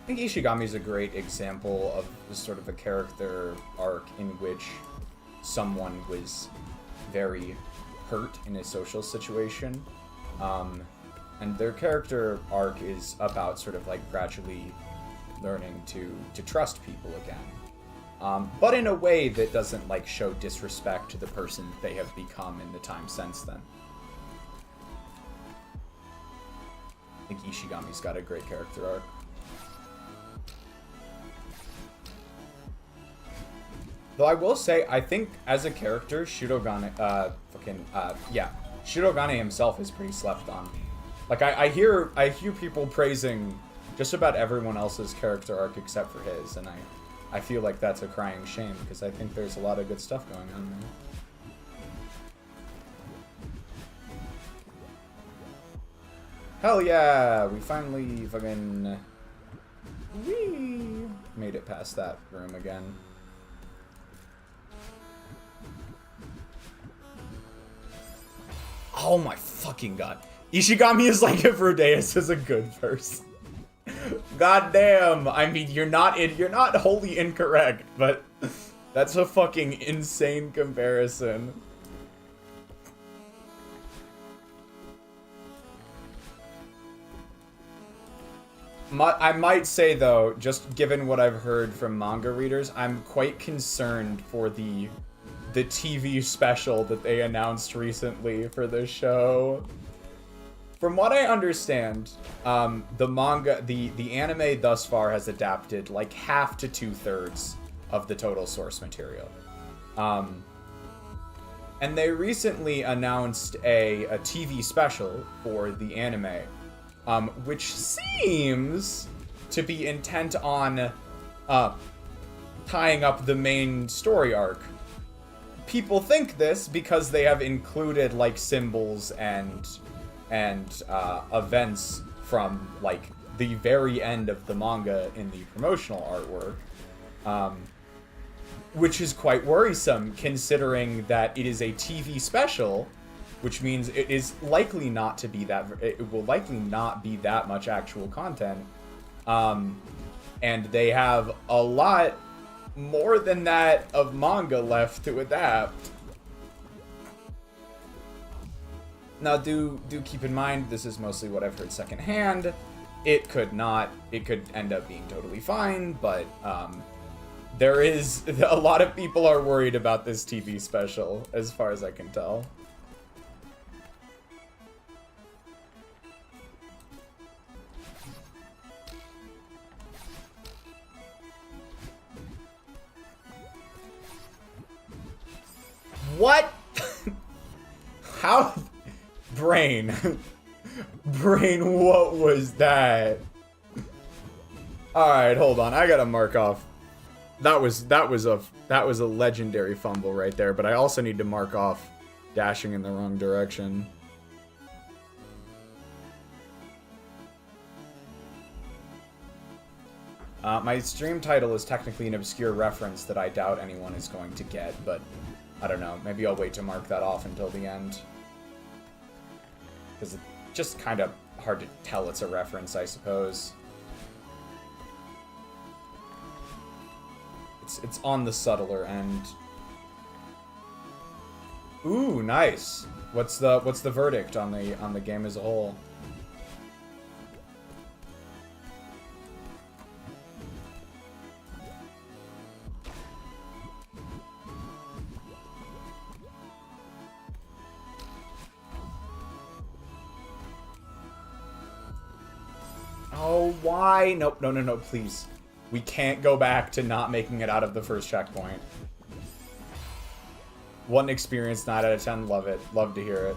Speaker 1: I think Ishigami is a great example of sort of a character arc in which someone was very hurt in a social situation, and their character arc is about sort of like gradually learning to trust people again, but in a way that doesn't like show disrespect to the person they have become in the time since then. I think Ishigami's got a great character arc. Though I will say, I think as a character, Shirogane, Shirogane himself is pretty slept on. Like I hear people praising just about everyone else's character arc except for his, and I feel like that's a crying shame because I think there's a lot of good stuff going on there. Hell yeah, we finally fucking made it past that room again. Oh my fucking god. Ishigami is like if Rodeus is a good person. God damn. I mean, you're not wholly incorrect, but that's a fucking insane comparison. I might say though, just given what I've heard from manga readers, I'm quite concerned for the TV special that they announced recently for the show. From what I understand, the manga, the anime thus far has adapted like half to 2/3 of the total source material. And they recently announced a TV special for the anime, which seems to be intent on tying up the main story arc. People think this because they have included like symbols and events from like the very end of the manga in the promotional artwork, which is quite worrisome considering that it is a TV special, which means it is likely not to be that. It will likely not be that much actual content, and they have a lot more than that of manga left to adapt. Now, do keep in mind, this is mostly what I've heard secondhand. It could end up being totally fine, but there is a lot of people are worried about this TV special, as far as I can tell. What? How? Brain. Brain, what was that? Alright, hold on. I gotta mark off. That was a legendary fumble right there, but I also need to mark off dashing in the wrong direction. My stream title is technically an obscure reference that I doubt anyone is going to get, but I don't know. Maybe I'll wait to mark that off until the end. Because it's just kind of hard to tell it's a reference, I suppose. It's on the subtler end. Ooh, nice. What's the verdict on the game as a whole? Why? Nope, no, no, no, please. We can't go back to not making it out of the first checkpoint. 1 experience, 9 out of 10. Love it. Love to hear it.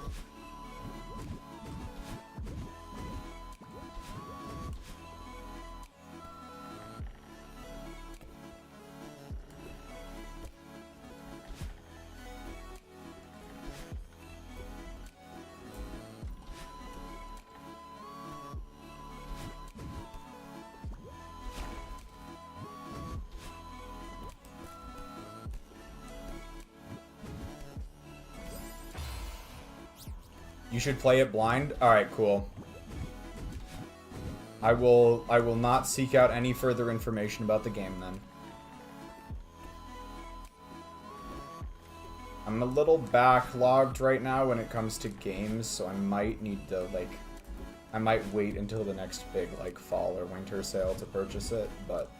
Speaker 1: You should play it blind? Alright, cool. I will not seek out any further information about the game then. I'm a little backlogged right now when it comes to games, so I might need to, like... I might wait until the next big, like, fall or winter sale to purchase it, but...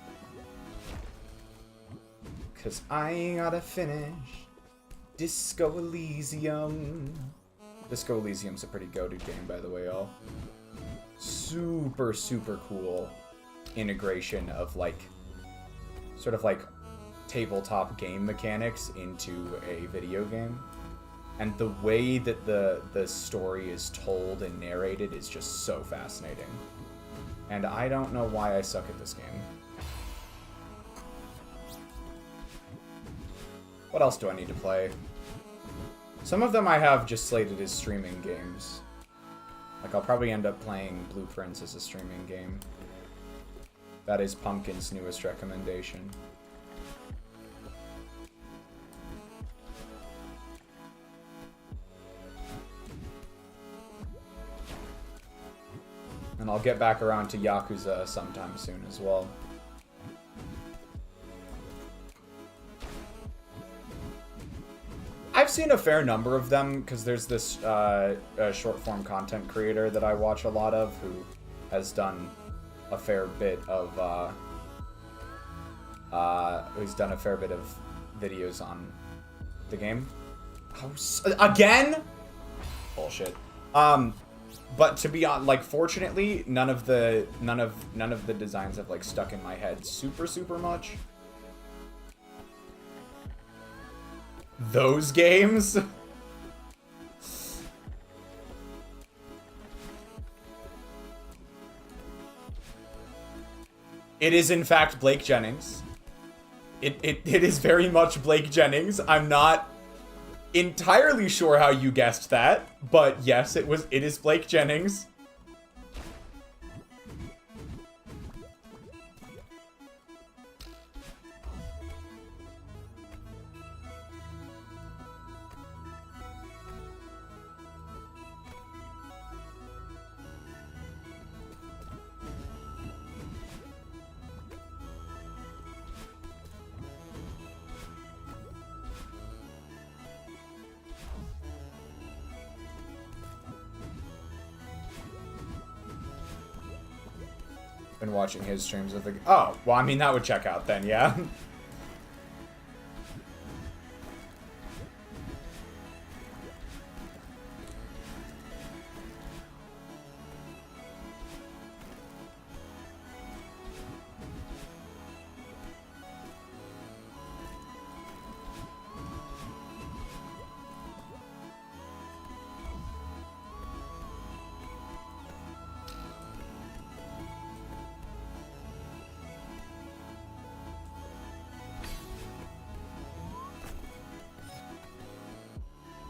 Speaker 1: Cause I gotta finish Disco Elysium. Disco Elysium's a pretty goated game, by the way, y'all. Super, super cool integration of, like, sort of, like, tabletop game mechanics into a video game. And the way that the story is told and narrated is just so fascinating. And I don't know why I suck at this game. What else do I need to play? Some of them I have just slated as streaming games. Like, I'll probably end up playing Blueprints as a streaming game. That is Pumpkin's newest recommendation. And I'll get back around to Yakuza sometime soon as well. I've seen a fair number of them, because there's this short-form content creator that I watch a lot of, who has done a fair bit of, who's done a fair bit of videos on the game. Oh, again? Bullshit. But to be honest, like, fortunately, none of the designs have, like, stuck in my head super much. Those games? It is, in fact, Blake Jennings. It is very much Blake Jennings. I'm not entirely sure how you guessed that, but yes, it is Blake Jennings. Been watching his streams of the... Oh, well, I mean, that would check out then, yeah.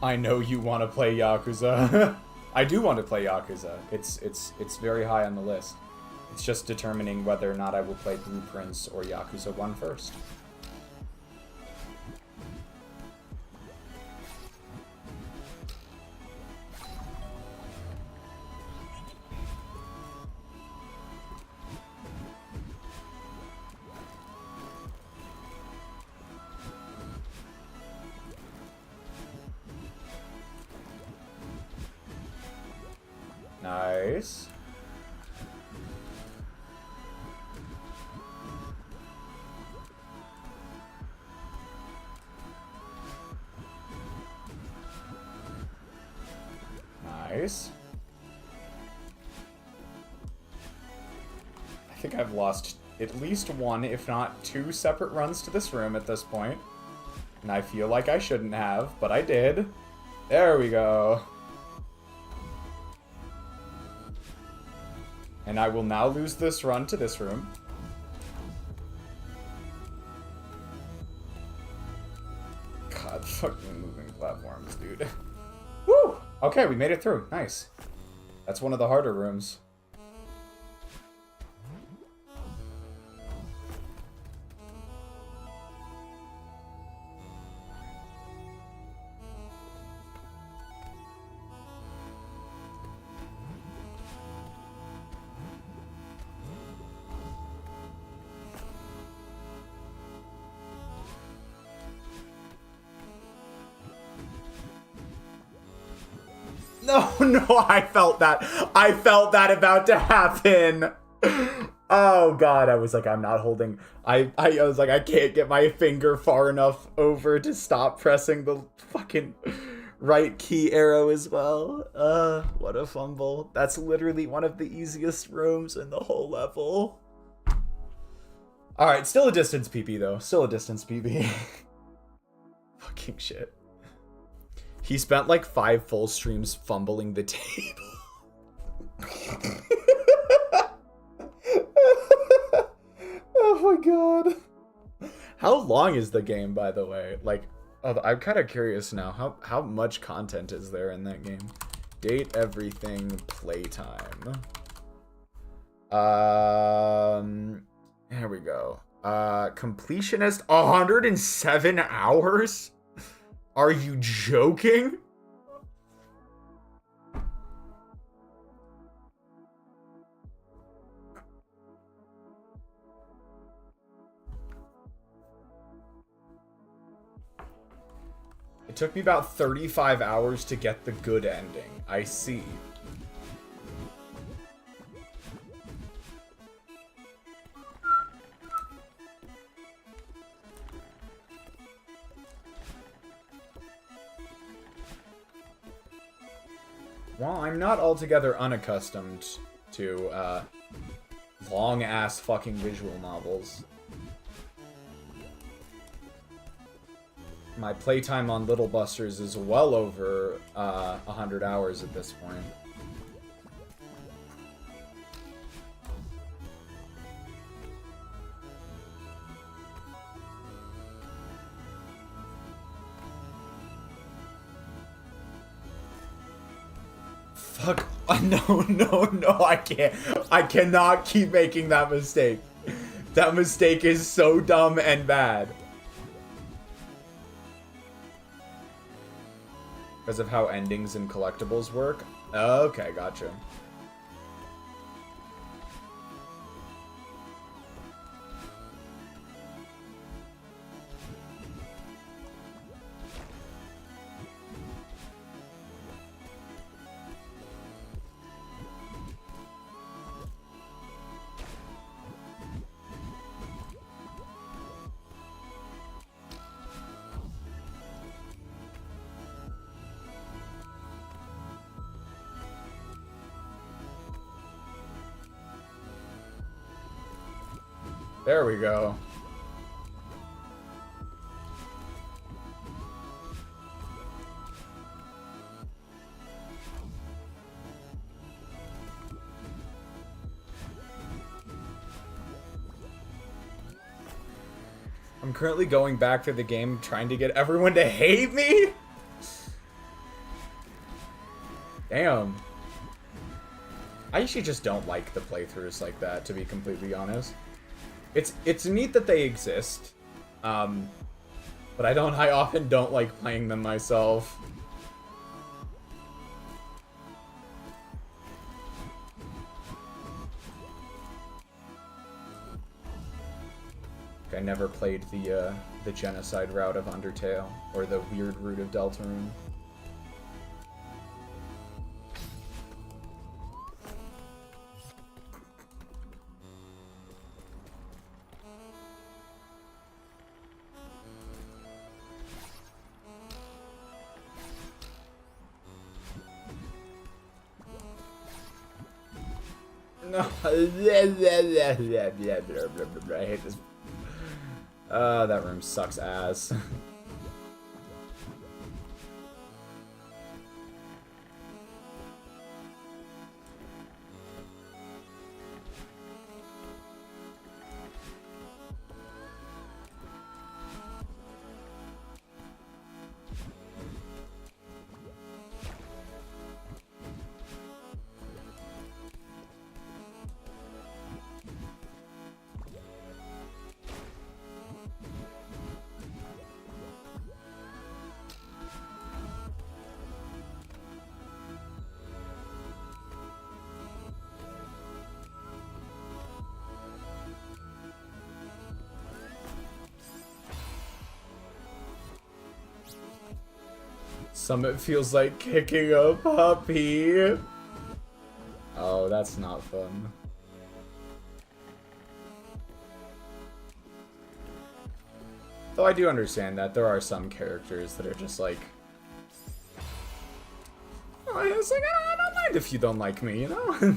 Speaker 1: I know you want to play Yakuza. I do want to play Yakuza. It's very high on the list. It's just determining whether or not I will play Blueprints or Yakuza 1 first. Nice. Nice. think I've lost at least one, if not two separate runs to this room at this point. And I feel like I shouldn't have, but I did. There we go. And I will now lose this run to this room. God, fucking moving platforms, dude. Woo! Okay, we made it through. Nice. That's one of the harder rooms. No, no, I felt that. I felt that about to happen. Oh, God. I was like, I'm not holding. I was like, I can't get my finger far enough over to stop pressing the fucking right key arrow as well. What a fumble. That's literally one of the easiest rooms in the whole level. All right, still a distance PP, though. Still a distance PP. Fucking shit. He spent like 5 full streams fumbling the table. Oh my god. How long is the game, by the way? Like, oh, I'm kind of curious now. How much content is there in that game? Date everything playtime. Here we go. Completionist 107 hours? Are you joking? It took me about 35 hours to get the good ending. I see. Well, I'm not altogether unaccustomed to long-ass fucking visual novels. My playtime on Little Busters is well over 100 hours at this point. Fuck. No, no, no, I can't. I cannot keep making that mistake. That mistake is so dumb and bad. Because of how endings and collectibles work? Okay, gotcha. There we go. I'm currently going back through the game trying to get everyone to hate me? Damn. I usually just don't like the playthroughs like that, to be completely honest. It's neat that they exist, but I often don't like playing them myself. I never played the genocide route of Undertale or the weird route of Deltarune. I hate this. That room sucks ass. Summit feels like kicking a puppy. Oh, that's not fun. Though I do understand that there are some characters that are just like, oh, it's like, I don't mind if you don't like me, you know?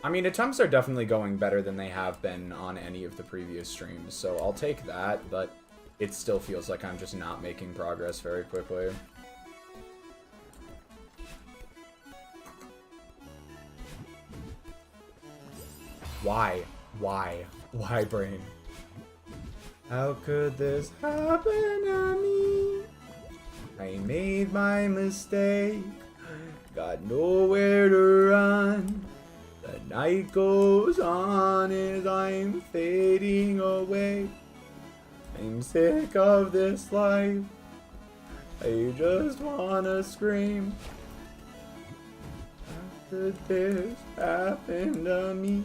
Speaker 1: I mean, attempts are definitely going better than they have been on any of the previous streams, so I'll take that, but it still feels like I'm just not making progress very quickly. Why? Why? Why, brain? How could this happen to me? I made my mistake, got nowhere to run. The night goes on as I'm fading away. I'm sick of this life, I just wanna scream. How could this happen to me?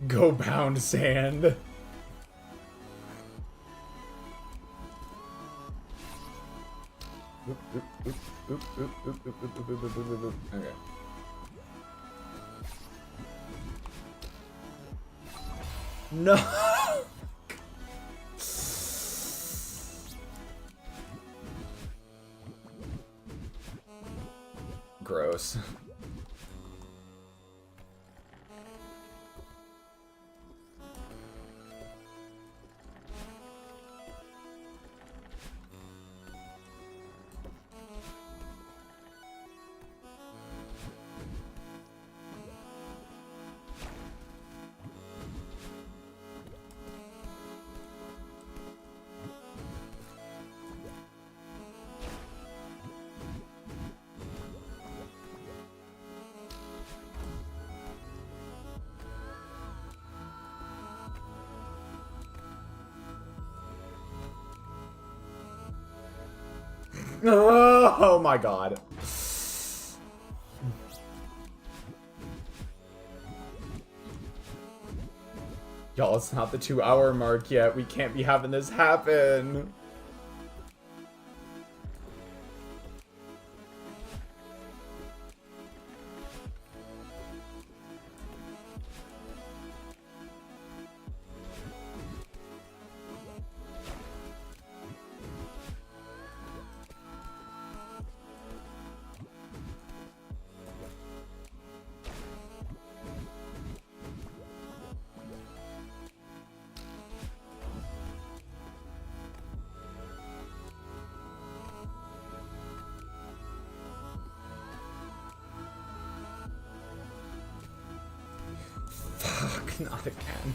Speaker 1: Go bound sand. Okay. No. Gross. Oh my god. Y'all, it's not the 2-hour mark yet. We can't be having this happen. Not again.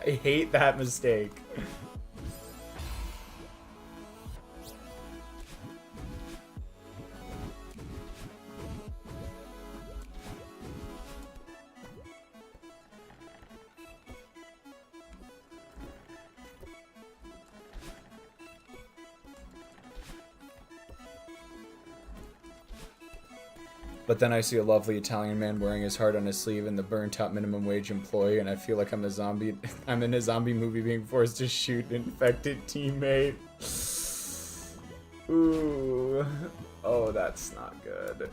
Speaker 1: I hate that mistake. But then I see a lovely Italian man wearing his heart on his sleeve and the burnt out minimum wage employee, and I feel like I'm a zombie. I'm in a zombie movie being forced to shoot an infected teammate. Ooh. Oh, that's not good.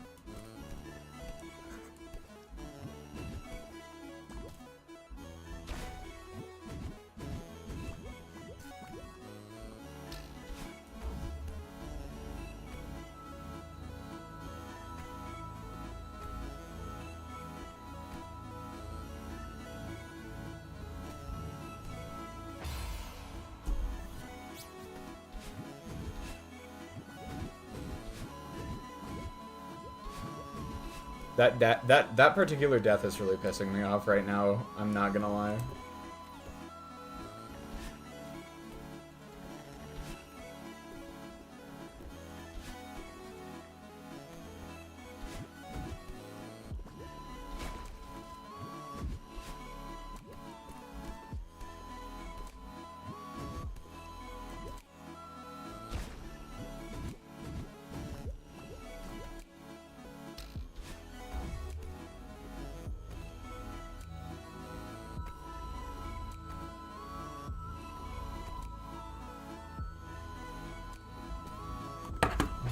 Speaker 1: That particular death is really pissing me off right now. I'm not gonna lie.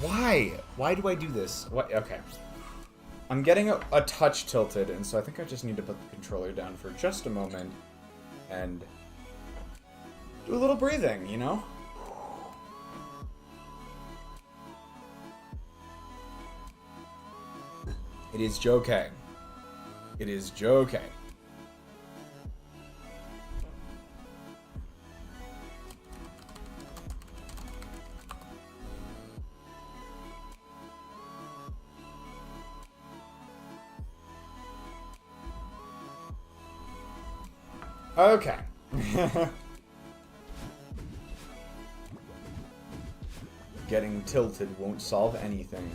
Speaker 1: Why? Why do I do this? What? Okay. I'm getting a touch tilted, and so I think I just need to put the controller down for just a moment and do a little breathing, you know? It is Jokay. It is Jokay. Okay. Getting tilted won't solve anything.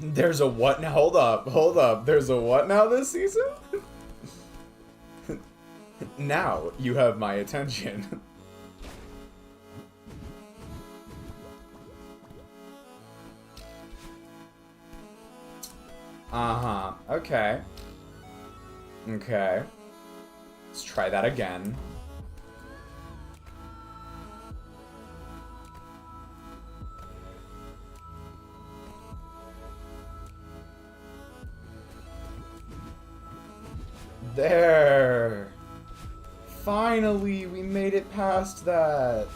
Speaker 1: There's a what now? Hold up. There's a what now this season? Now you have my attention. Uh-huh. Okay. Okay. Let's try that again. There. Finally, we made it past that.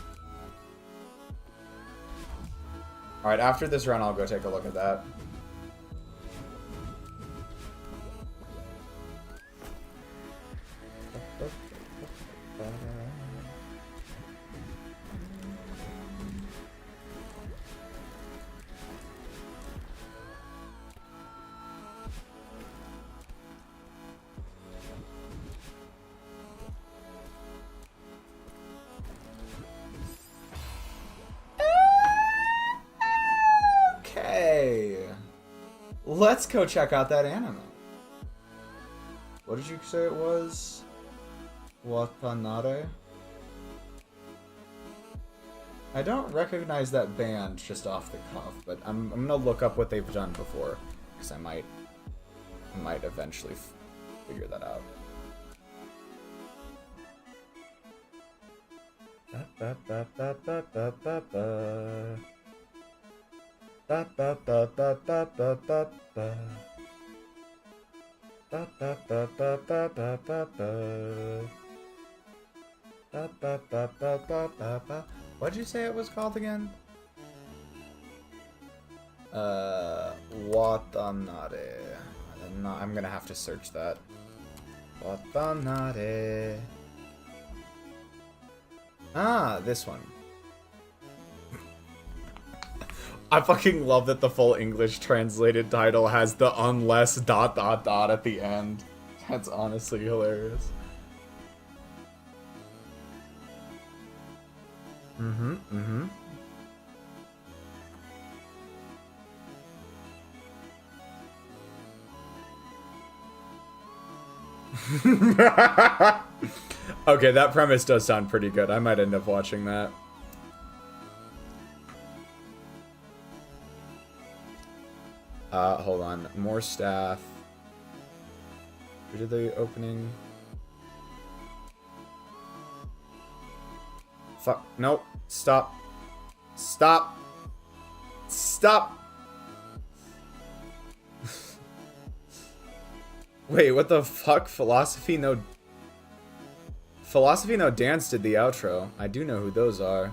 Speaker 1: Alright, after this run, I'll go take a look at that. Let's go check out that anime. What did you say it was? Watanare? I don't recognize that band just off the cuff, but I'm gonna look up what they've done before, because I might eventually figure that out. Ba, ba, ba, ba, ba, ba, ba. Ba ba ba ba ba ba ba ba. Ba ba ba ba ba ba ba ba. Ba ba ba ba ba ba ba. What'd you say it was called again? Watanare. I'm gonna have to search that. Watanare. Ah, this one. I fucking love that the full English translated title has the unless ... at the end. That's honestly hilarious. Okay, that premise does sound pretty good. I might end up watching that. Hold on. More staff. Who did the opening? Fuck. Nope. Stop. Stop. Stop. Wait, what the fuck? Philosophy No Dance did the outro. I do know who those are.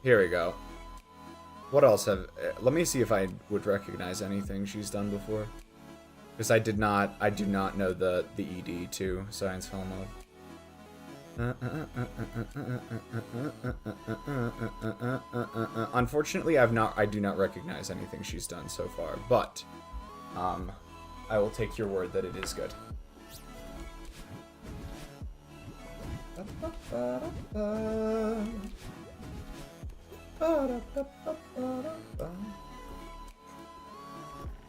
Speaker 1: Here we go. What else have... Let me see if I would recognize anything she's done before. Because I do not know the ED to Science Film Love. Unfortunately, I do not recognize anything she's done so far, but I will take your word that it is good.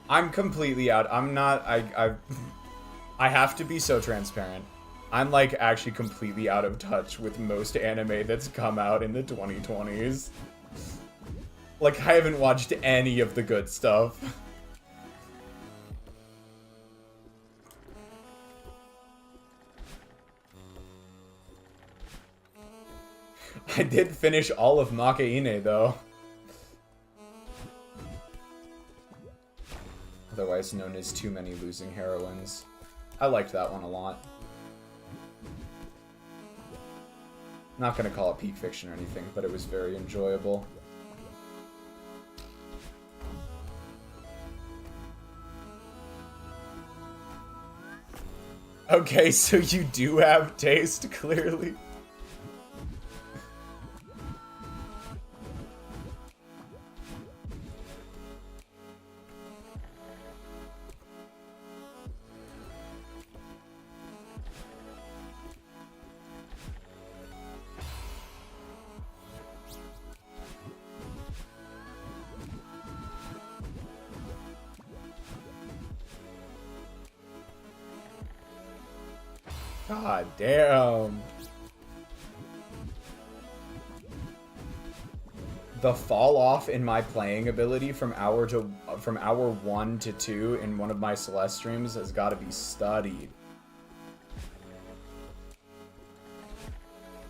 Speaker 1: I'm completely out. I'm not. I have to be so transparent. I'm like actually completely out of touch with most anime that's come out in the 2020s. Like I haven't watched any of the good stuff. I did finish all of Makeine though. Otherwise known as Too Many Losing Heroines. I liked that one a lot. Not gonna call it peak fiction or anything, but it was very enjoyable. Okay, so you do have taste, clearly. God damn. The fall off in my playing ability from hour 1 to 2 in one of my Celeste streams has got to be studied.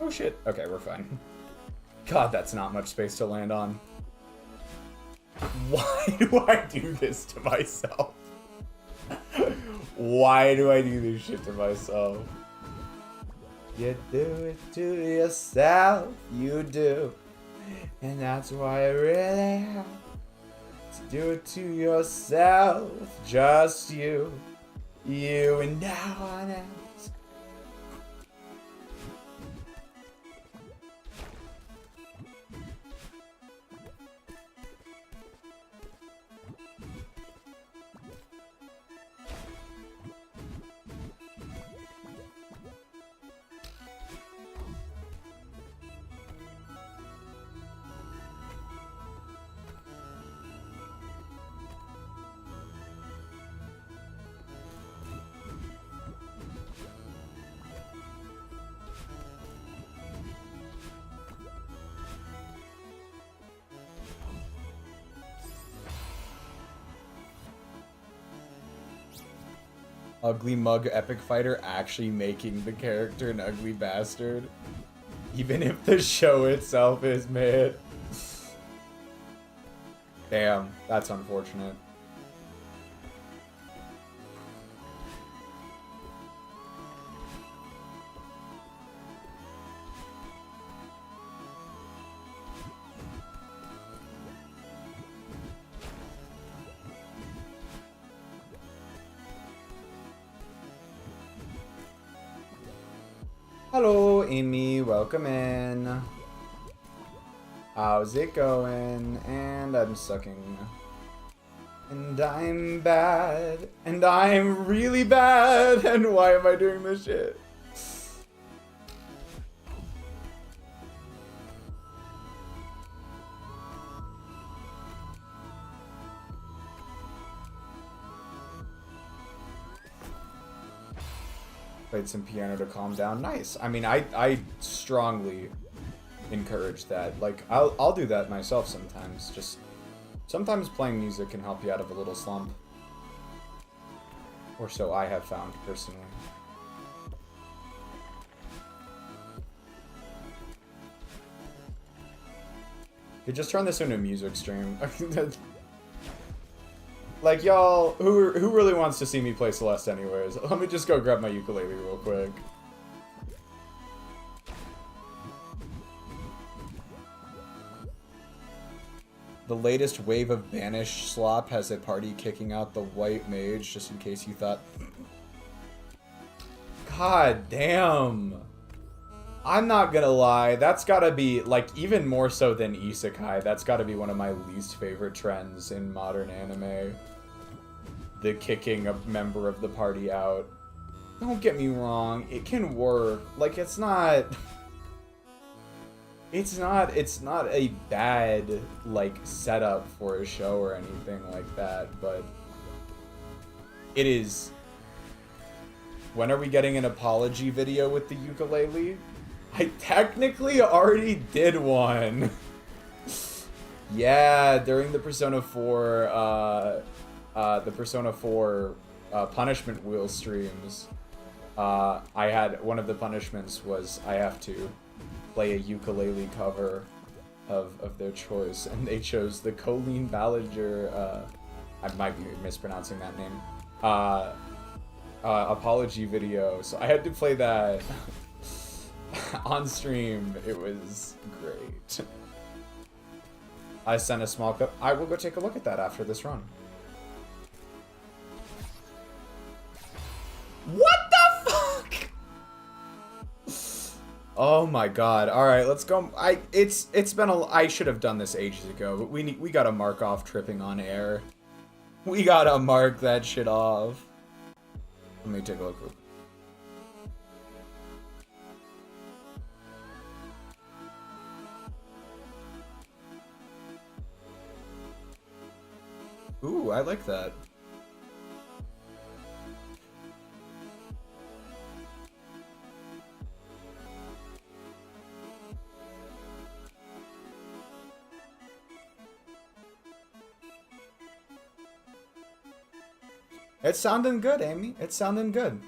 Speaker 1: Oh shit. Okay, we're fine. God, that's not much space to land on. Why do I do this to myself? Why do I do this shit to myself? You do it to yourself, you do. And that's why I really have to do it to yourself. Just you, and no one else. Ugly Mug Epic Fighter actually making the character an ugly bastard. Even if the show itself is mid. Damn, that's unfortunate. Hello, Amy. Welcome in. How's it going? And I'm sucking. And I'm bad. And I'm really bad. And why am I doing this shit? Played some piano to calm down. Nice. I mean, I strongly encourage that. Like, I'll do that myself sometimes. Just sometimes playing music can help you out of a little slump. Or so I have found personally. You just turn this into a music stream. Like, y'all, who really wants to see me play Celeste anyways? Let me just go grab my ukulele real quick. The latest wave of banished slop has a party kicking out the white mage, just in case you thought. God damn. I'm not gonna lie, that's gotta be, like, even more so than isekai, that's gotta be one of my least favorite trends in modern anime. The kicking a member of the party out. Don't get me wrong, it can work. Like, it's not a bad, like, setup for a show or anything like that, but it is. When are we getting an apology video with the ukulele? I technically already did one. Yeah, during the Persona 4, punishment wheel streams, I had, one of the punishments was I have to play a ukulele cover of their choice, and they chose the Colleen Ballinger, I might be mispronouncing that name, apology video, so I had to play that on stream. It was great. I sent a small clip. I will go take a look at that after this run. What the fuck? Oh my god. All right, let's go. It's been I should have done this ages ago, but we gotta mark off tripping on air. We gotta mark that shit off. Let me take a look. Ooh, I like that. It's sounding good, Amy. It's sounding good.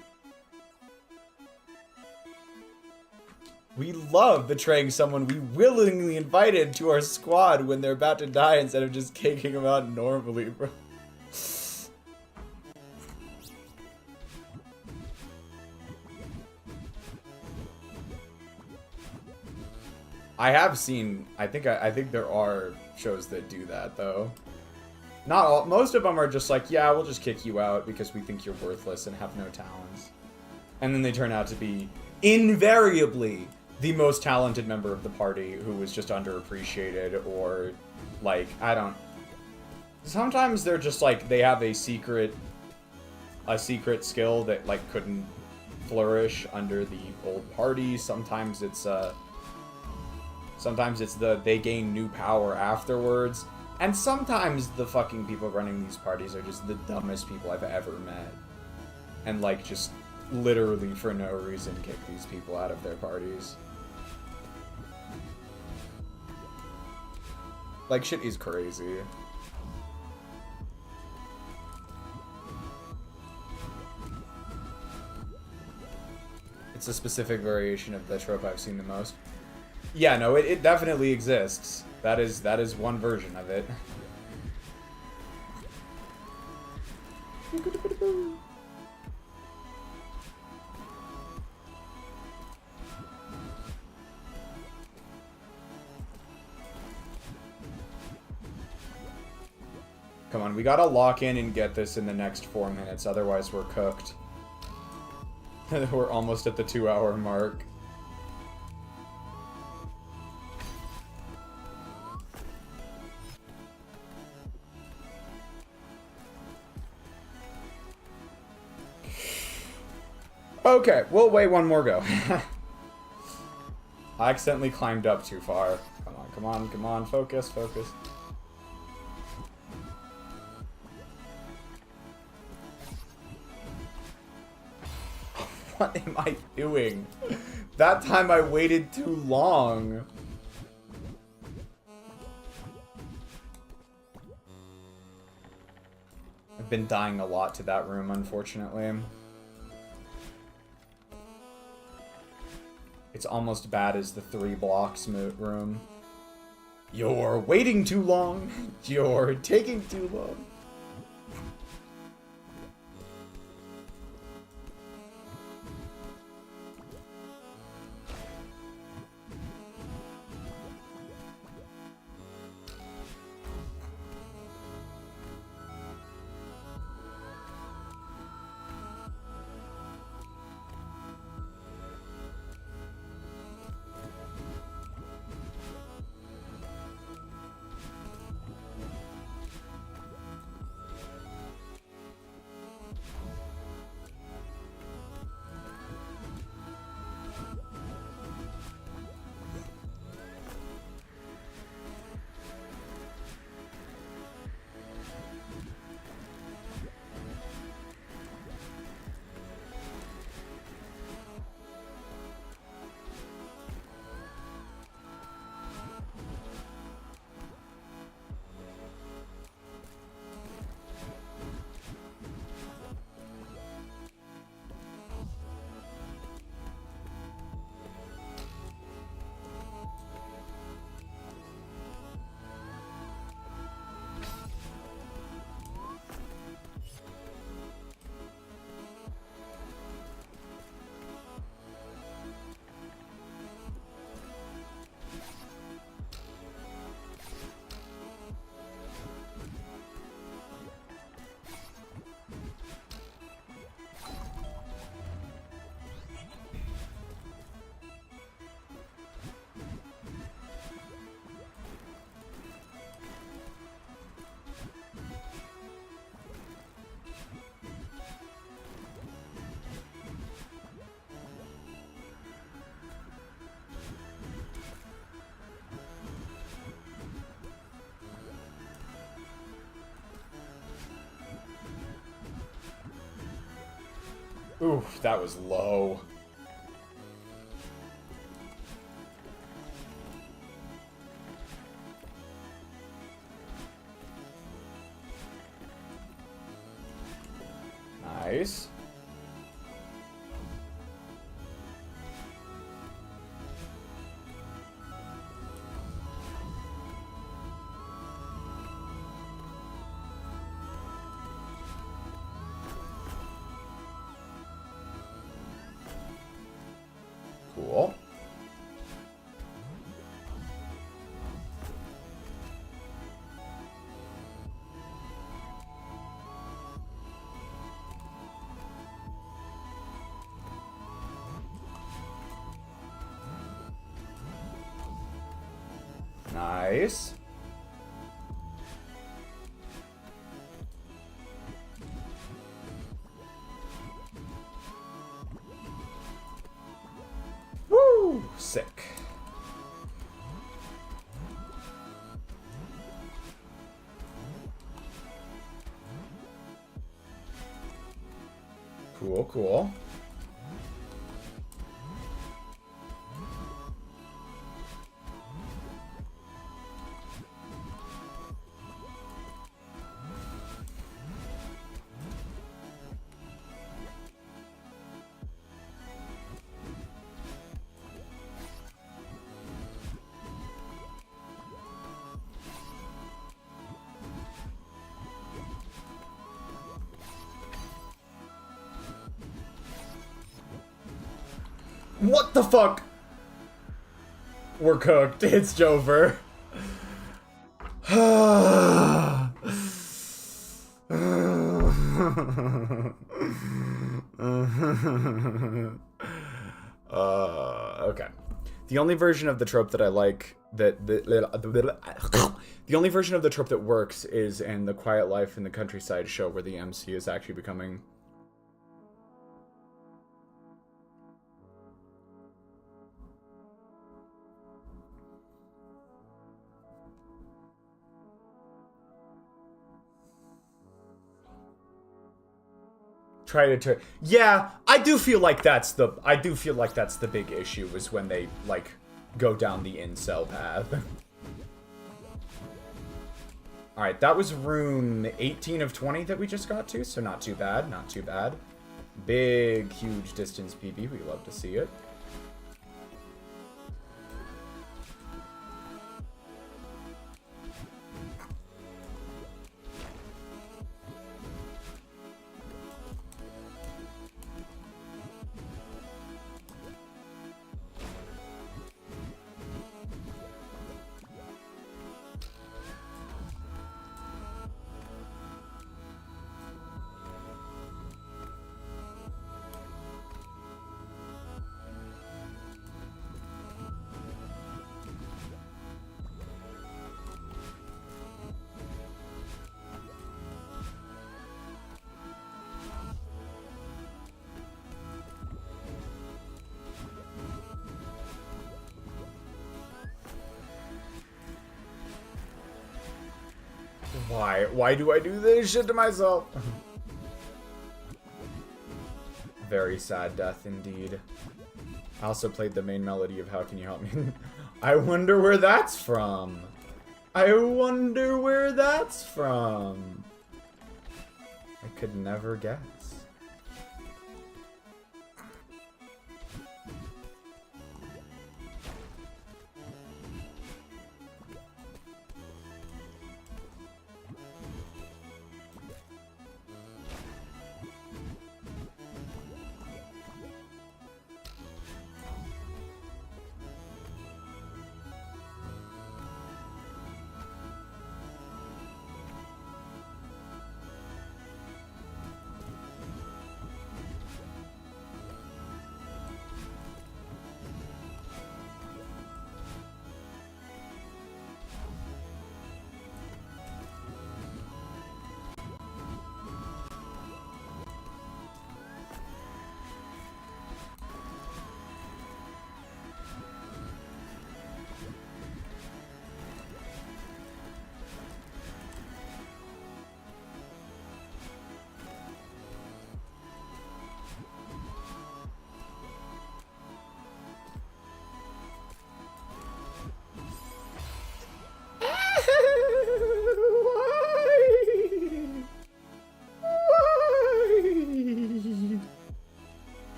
Speaker 1: We love betraying someone we willingly invited to our squad when they're about to die instead of just kicking them out normally, bro. I have seen, I think there are shows that do that though. Not all, most of them are just like, yeah, we'll just kick you out because we think you're worthless and have no talents. And then they turn out to be invariably the most talented member of the party who was just underappreciated, or like, I don't, sometimes they're just like, they have a secret skill that like couldn't flourish under the old party. Sometimes it's they gain new power afterwards. And sometimes the fucking people running these parties are just the dumbest people I've ever met. And like just literally for no reason kick these people out of their parties. Like, shit is crazy. It's a specific variation of the trope I've seen the most. Yeah, no, it definitely exists. That is one version of it. Come on, we gotta lock in and get this in the next 4 minutes, otherwise we're cooked. We're almost at the 2-hour mark. Okay, we'll wait one more go. I accidentally climbed up too far. Come on, come on, come on. Focus, focus. What am I doing? That time I waited too long. I've been dying a lot to that room, unfortunately. It's almost bad as the 3 blocks room. You're waiting too long. You're taking too long. Oof, that was low. Nice. Cool. Nice. Woo! Sick. Cool, cool. What the fuck? We're cooked. It's Jover. Okay. The only version of the trope that I like the only version of the trope that works is in the Quiet Life in the Countryside show where the MC is actually becoming Try to turn. Yeah, I do feel like that's the big issue is when they like go down the incel path. All right, that was room 18 of 20 that we just got to, so not too bad, not too bad. Big, huge distance PB. We love to see it. Why do I do this shit to myself? Very sad death indeed. I also played the main melody of How Can You Help Me? I wonder where that's from. I wonder where that's from. I could never guess.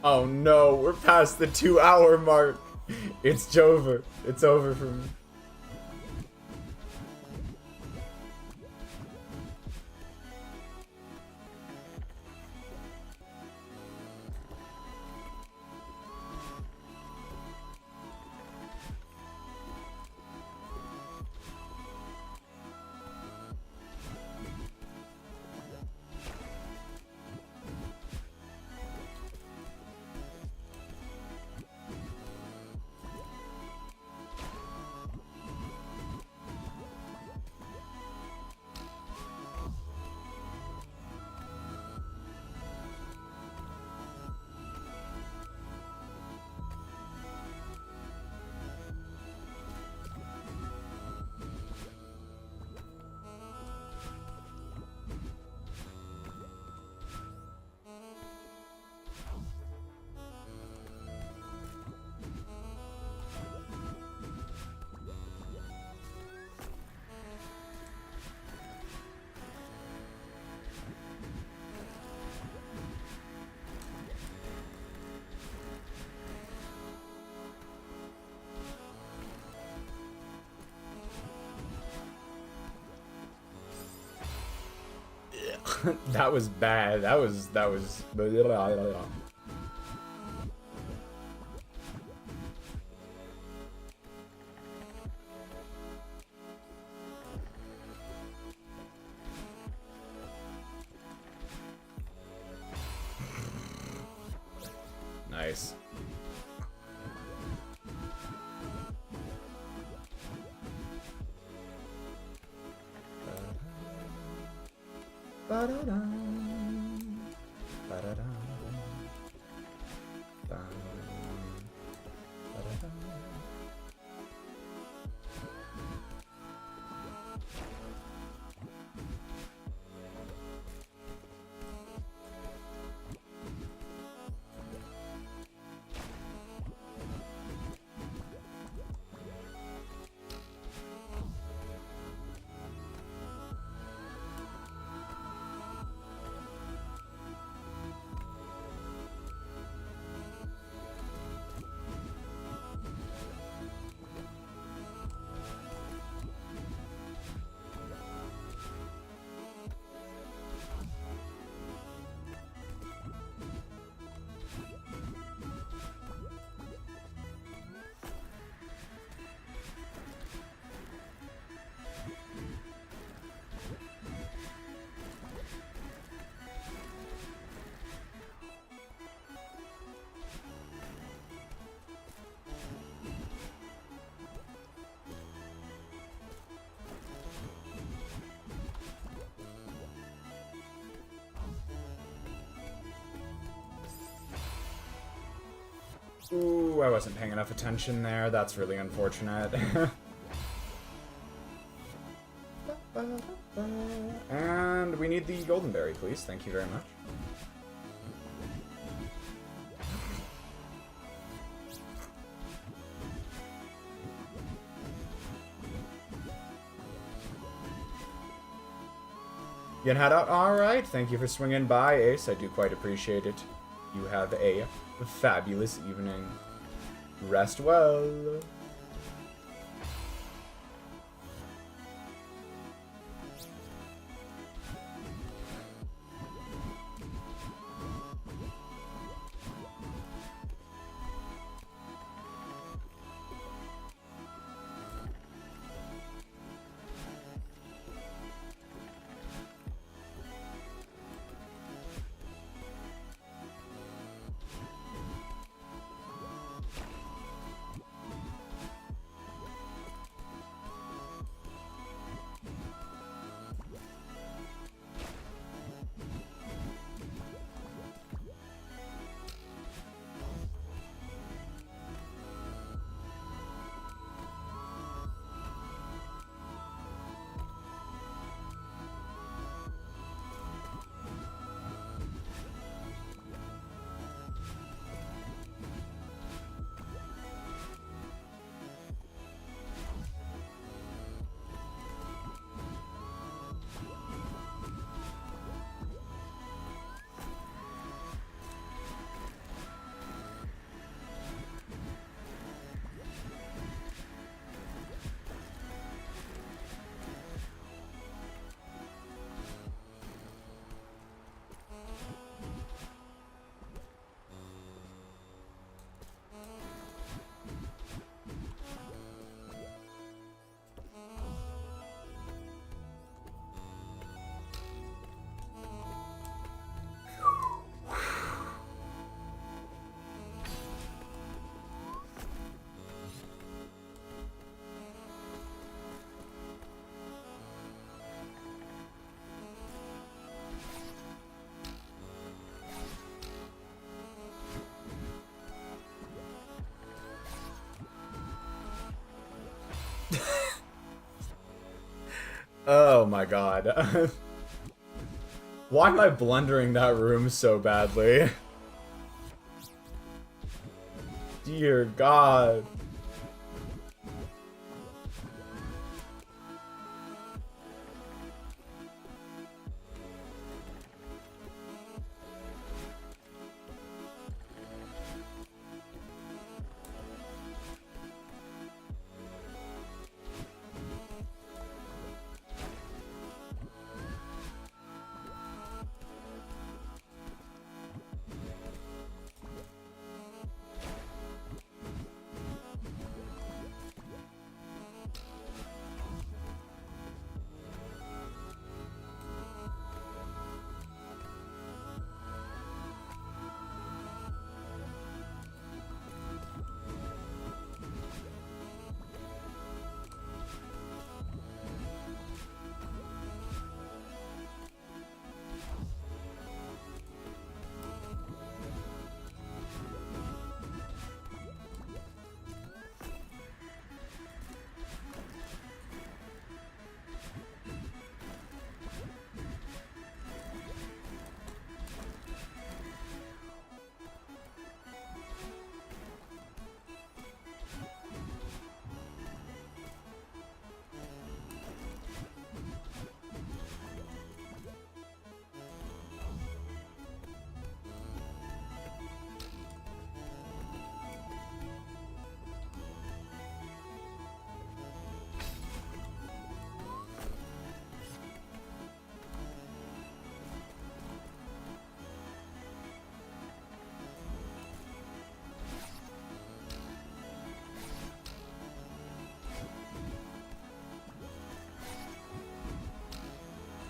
Speaker 1: Oh no, we're past the 2-hour mark. It's over. It's over for me. That was bad. That was. Nice. Ooh, I wasn't paying enough attention there. That's really unfortunate. And we need the golden berry, please. Thank you very much. You can head out? Alright, thank you for swinging by, Ace. I do quite appreciate it. You have a fabulous evening. Rest well. Oh my god. Why am I blundering that room so badly? Dear God.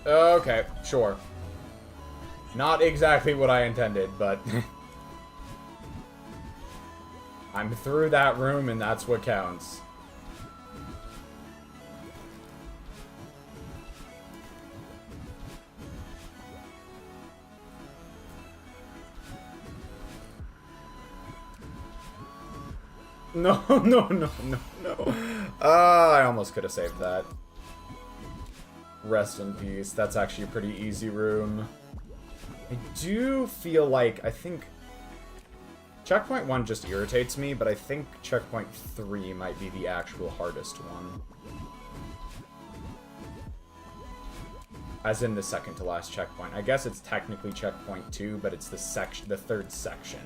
Speaker 1: Okay, sure. Not exactly what I intended, but... I'm through that room and that's what counts. No, no, no, no, no. I almost could have saved that. Rest in peace. That's actually a pretty easy room. I do feel like, I think... Checkpoint 1 just irritates me, but I think checkpoint 3 might be the actual hardest one. As in the second to last checkpoint. I guess it's technically checkpoint 2, but it's the third section.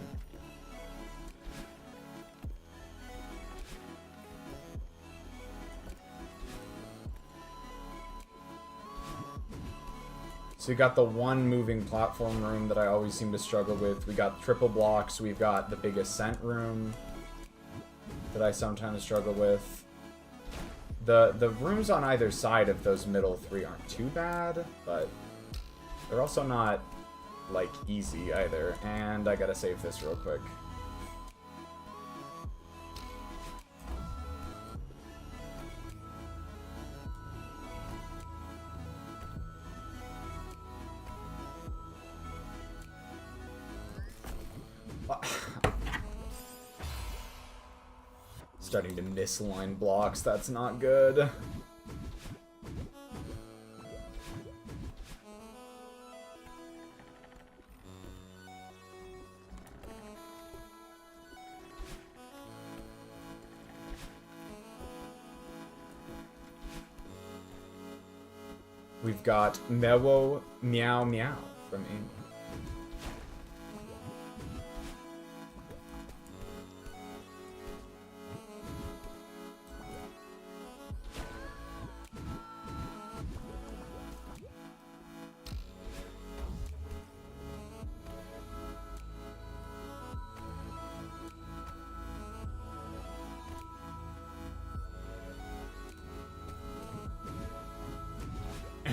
Speaker 1: So we got the one moving platform room that I always seem to struggle with. We got triple blocks. We've got the big ascent room that I sometimes struggle with. The rooms on either side of those middle 3 aren't too bad, but they're also not, like, easy either. And I gotta save this real quick. Starting to misline blocks, that's not good. We've got Mewo Meow Meow from Amy.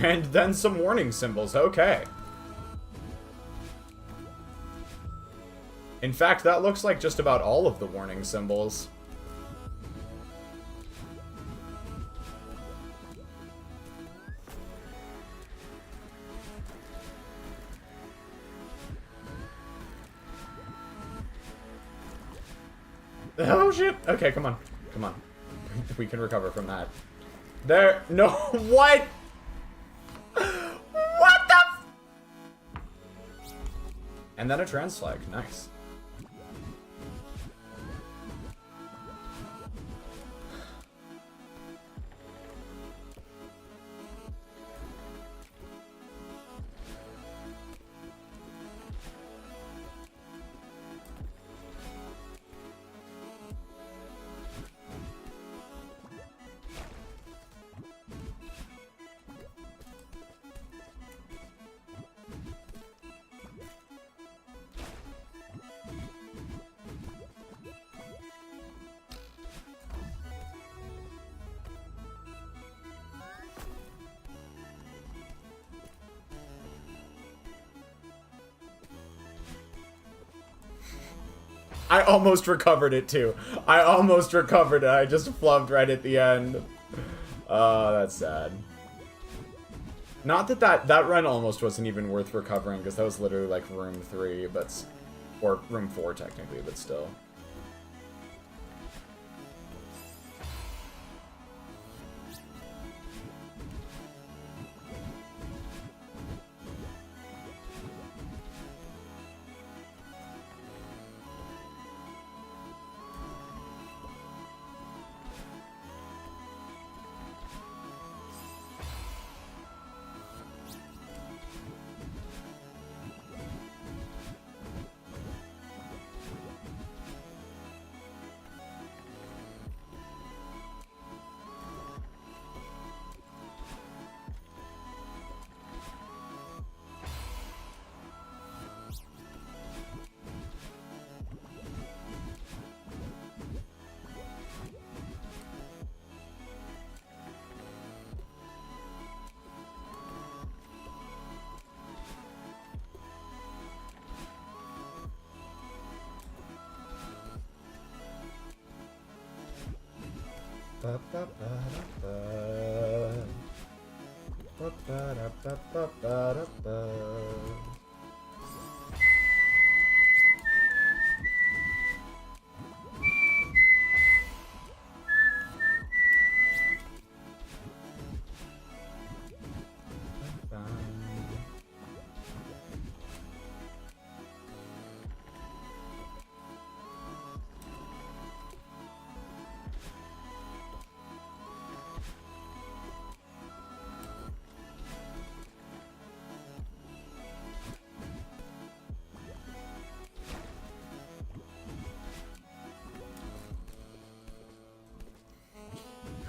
Speaker 1: And then some warning symbols, okay. In fact, that looks like just about all of the warning symbols. Oh shit! Okay, come on. Come on. We can recover from that. There. No, what? What the f— And then a trans flag. Nice. I almost recovered it too. I almost recovered it. I just flubbed right at the end. Oh, that's sad. Not that run almost wasn't even worth recovering, because that was literally like room 3, but... Or room 4 technically, but still.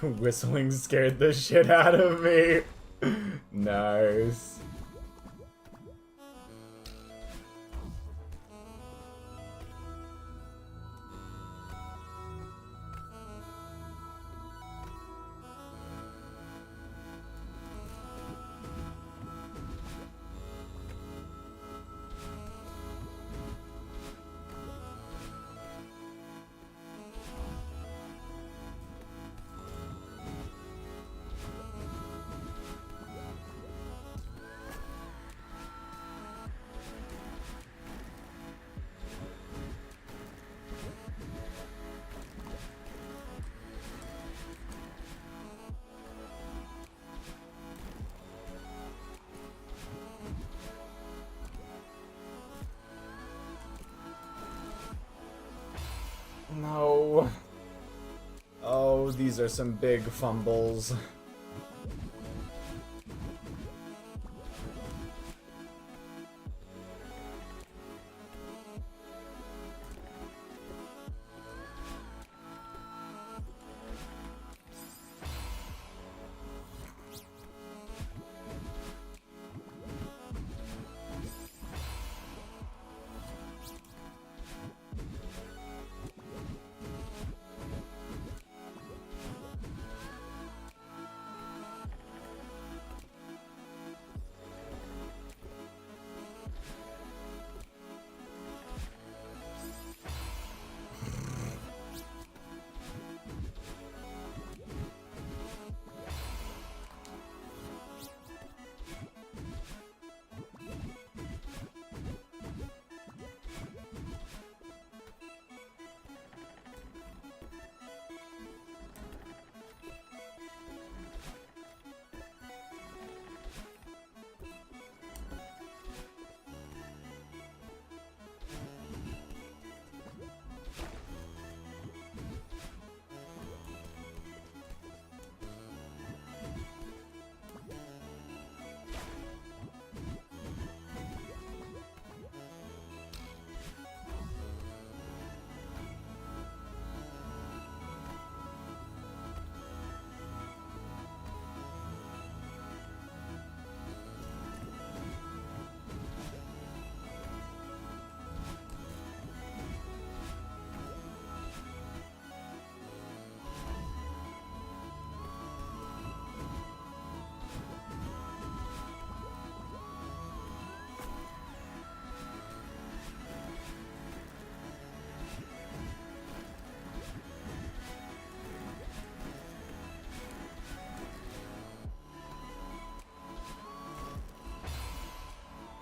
Speaker 1: Whistling scared the shit out of me. Nice. No. Oh, these are some big fumbles.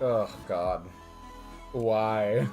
Speaker 1: Oh, God. Why?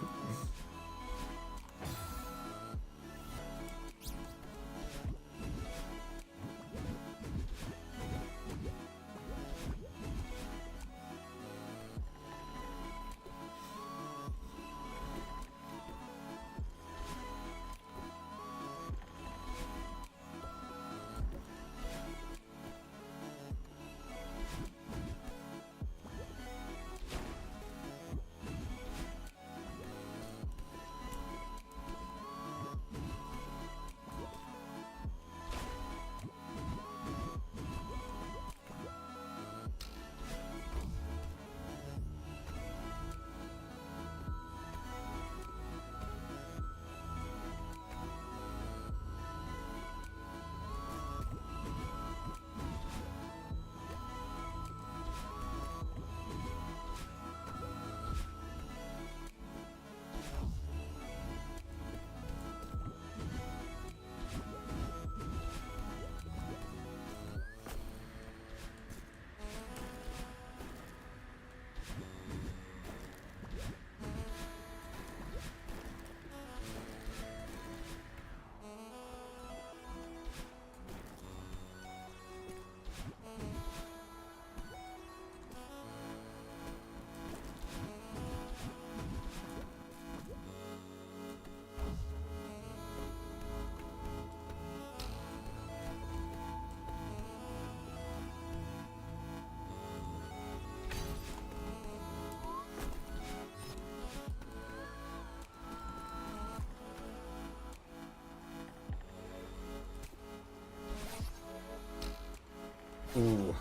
Speaker 1: Ooh.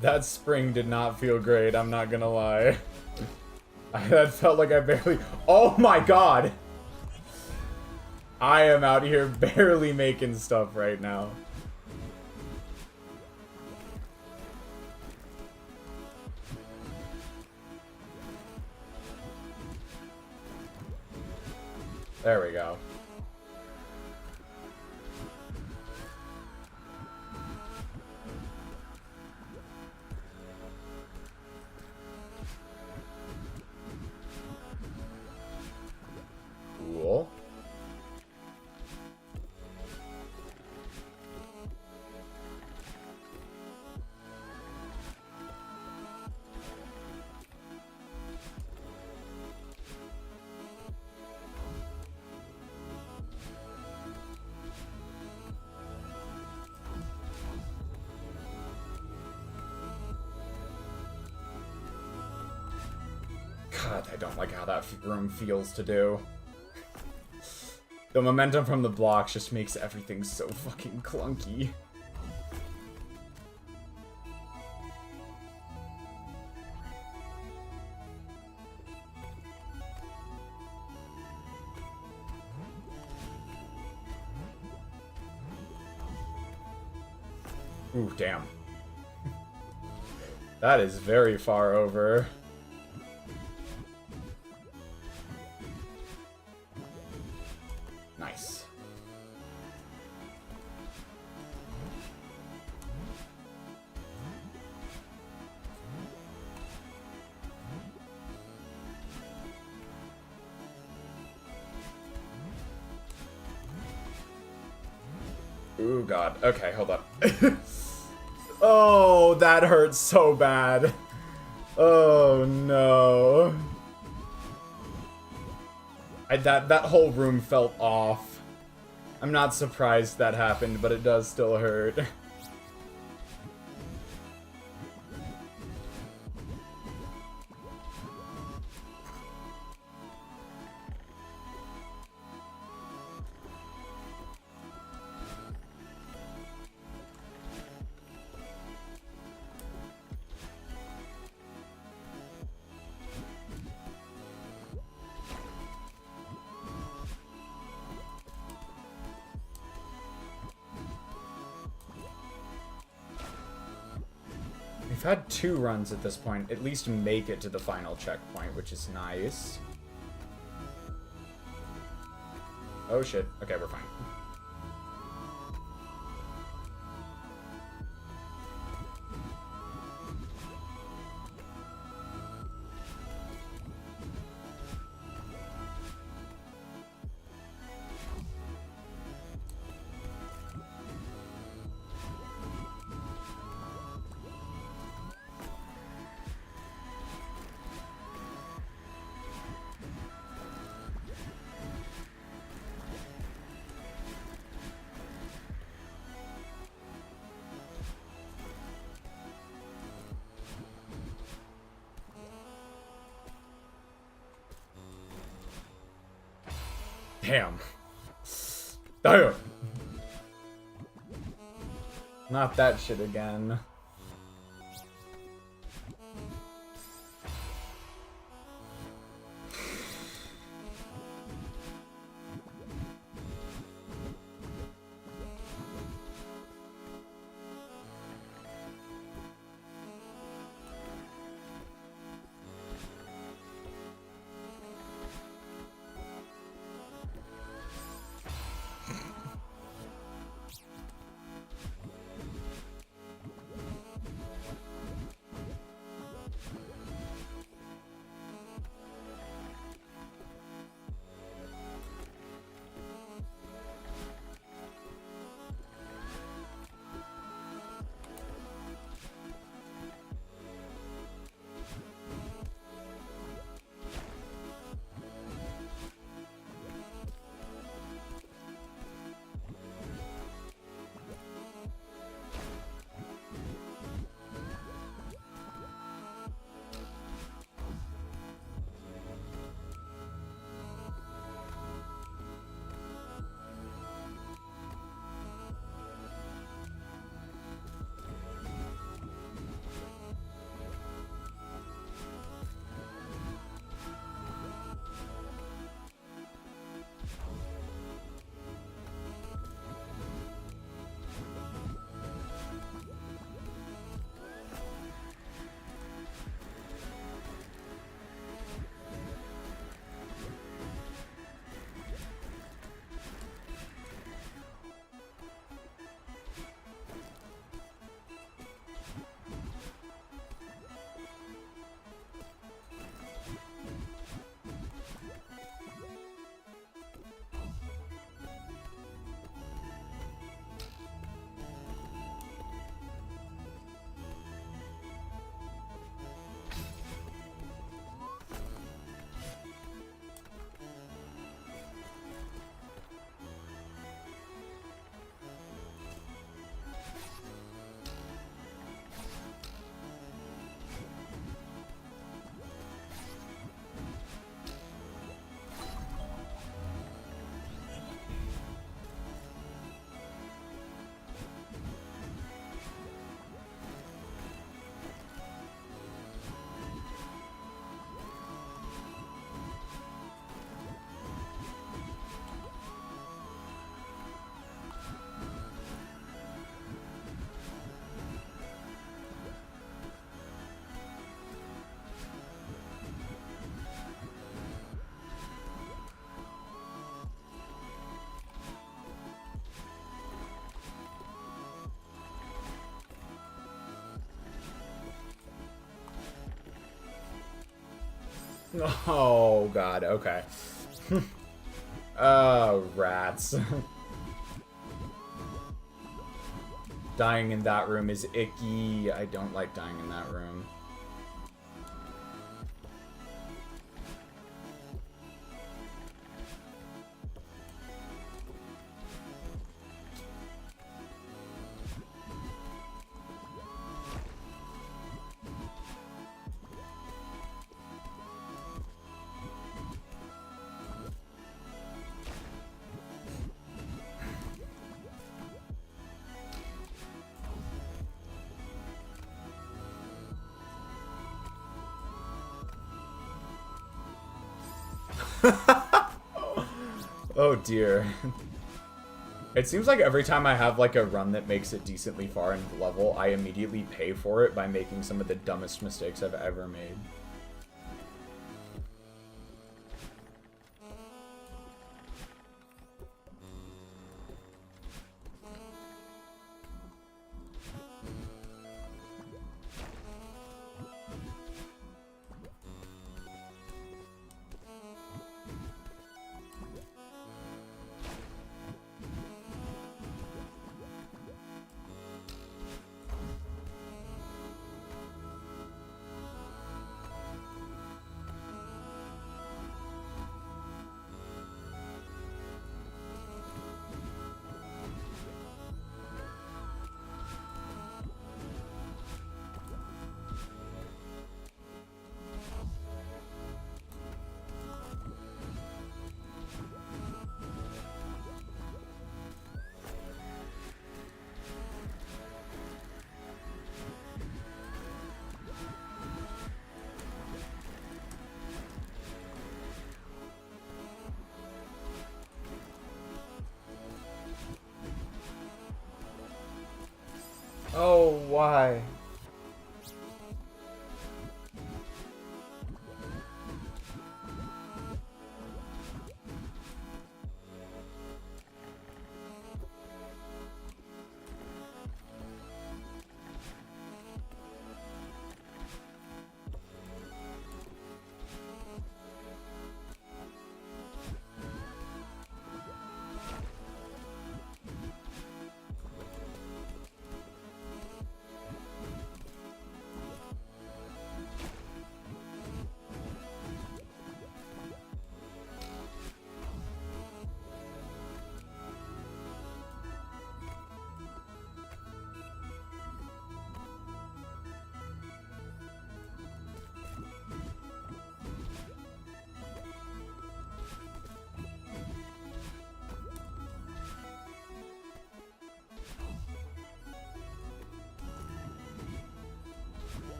Speaker 1: That spring did not feel great, I'm not gonna lie. That felt like I barely... Oh my god! I am out here barely making stuff right now. There we go. Cool. God, I don't like how that room feels to do. The momentum from the blocks just makes everything so fucking clunky. Ooh, damn. That is very far over. Nice. Ooh, God. Okay, hold up. Oh, that hurts so bad. Oh, no. That whole room felt off. I'm not surprised that happened, but it does still hurt. We've had 2 runs at this point. At least make it to the final checkpoint, which is nice. Oh shit. Okay, we're fine. Damn. Damn. Not that shit again. Oh, God, okay. Oh, rats. Dying in that room is icky. I don't like dying in that room. Oh dear. It seems like every time I have like a run that makes it decently far in level, I immediately pay for it by making some of the dumbest mistakes I've ever made. Oh, why?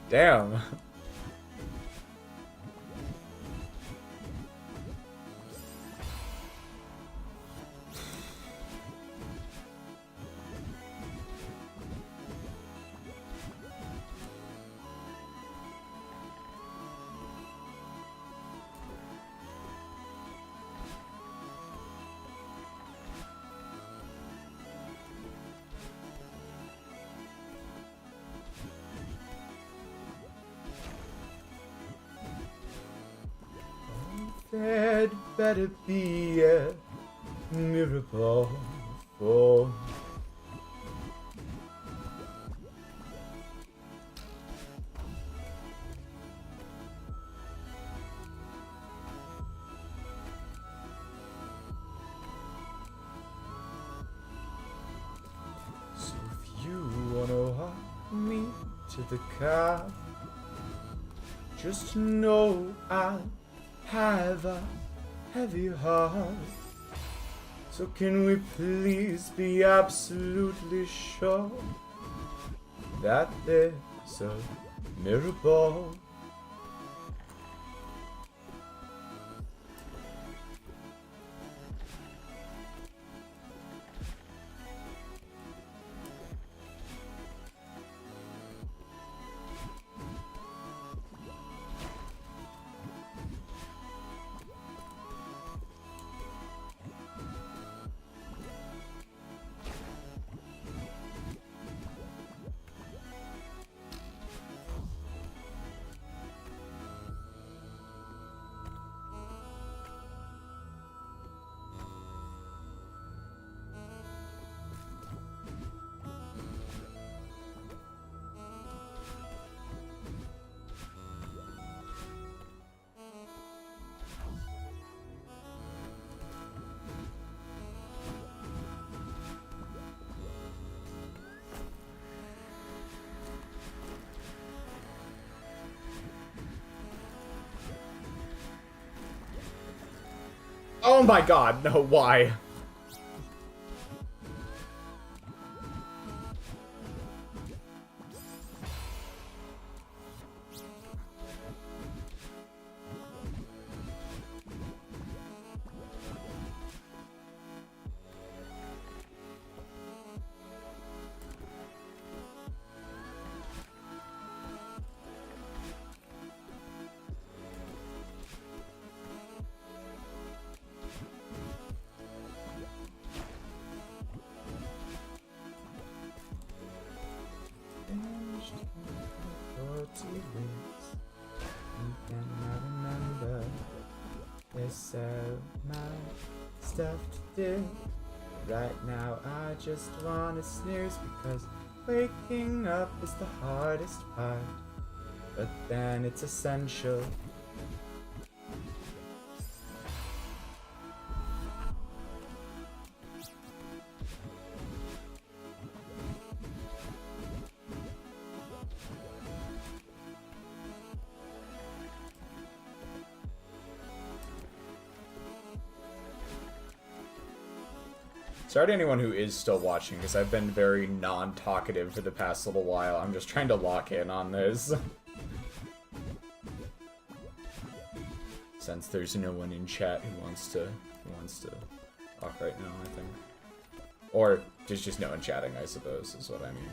Speaker 1: Damn. There'd better be a miracle for so if you wanna walk me to the car, just know I have a heavy heart. So can we please be absolutely sure that there's a miracle? Oh my god, no, why? Stuff to do. Right now I just wanna snooze because waking up is the hardest part, but then it's essential. Sorry to anyone who is still watching, because I've been very non-talkative for the past little while. I'm just trying to lock in on this. Since there's no one in chat who wants to talk right now, I think. Or there's just no one chatting, I suppose, is what I mean.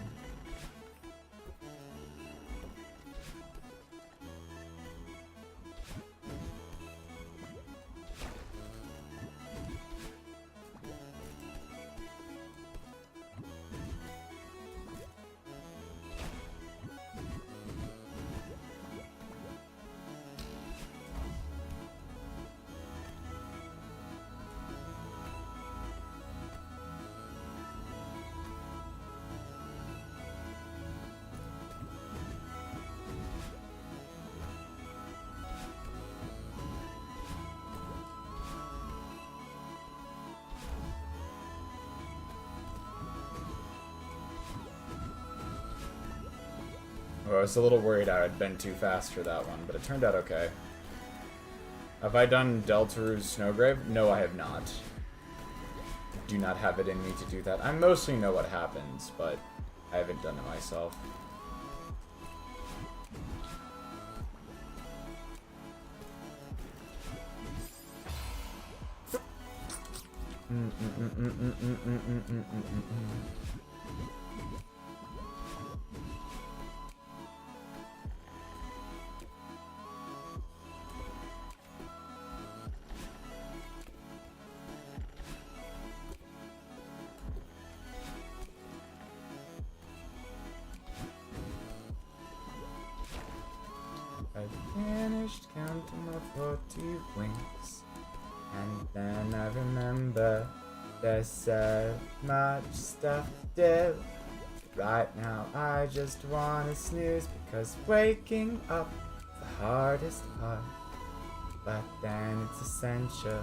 Speaker 1: I was a little worried I had been too fast for that one, but it turned out okay. Have I done Deltaru's Snowgrave? No, I have not. Do not have it in me to do that. I mostly know what happens, but I haven't done it myself. Finished counting my 40 winks, and then I remember there's so much stuff to do. Right now I just wanna snooze because waking up is the hardest part, but then it's essential.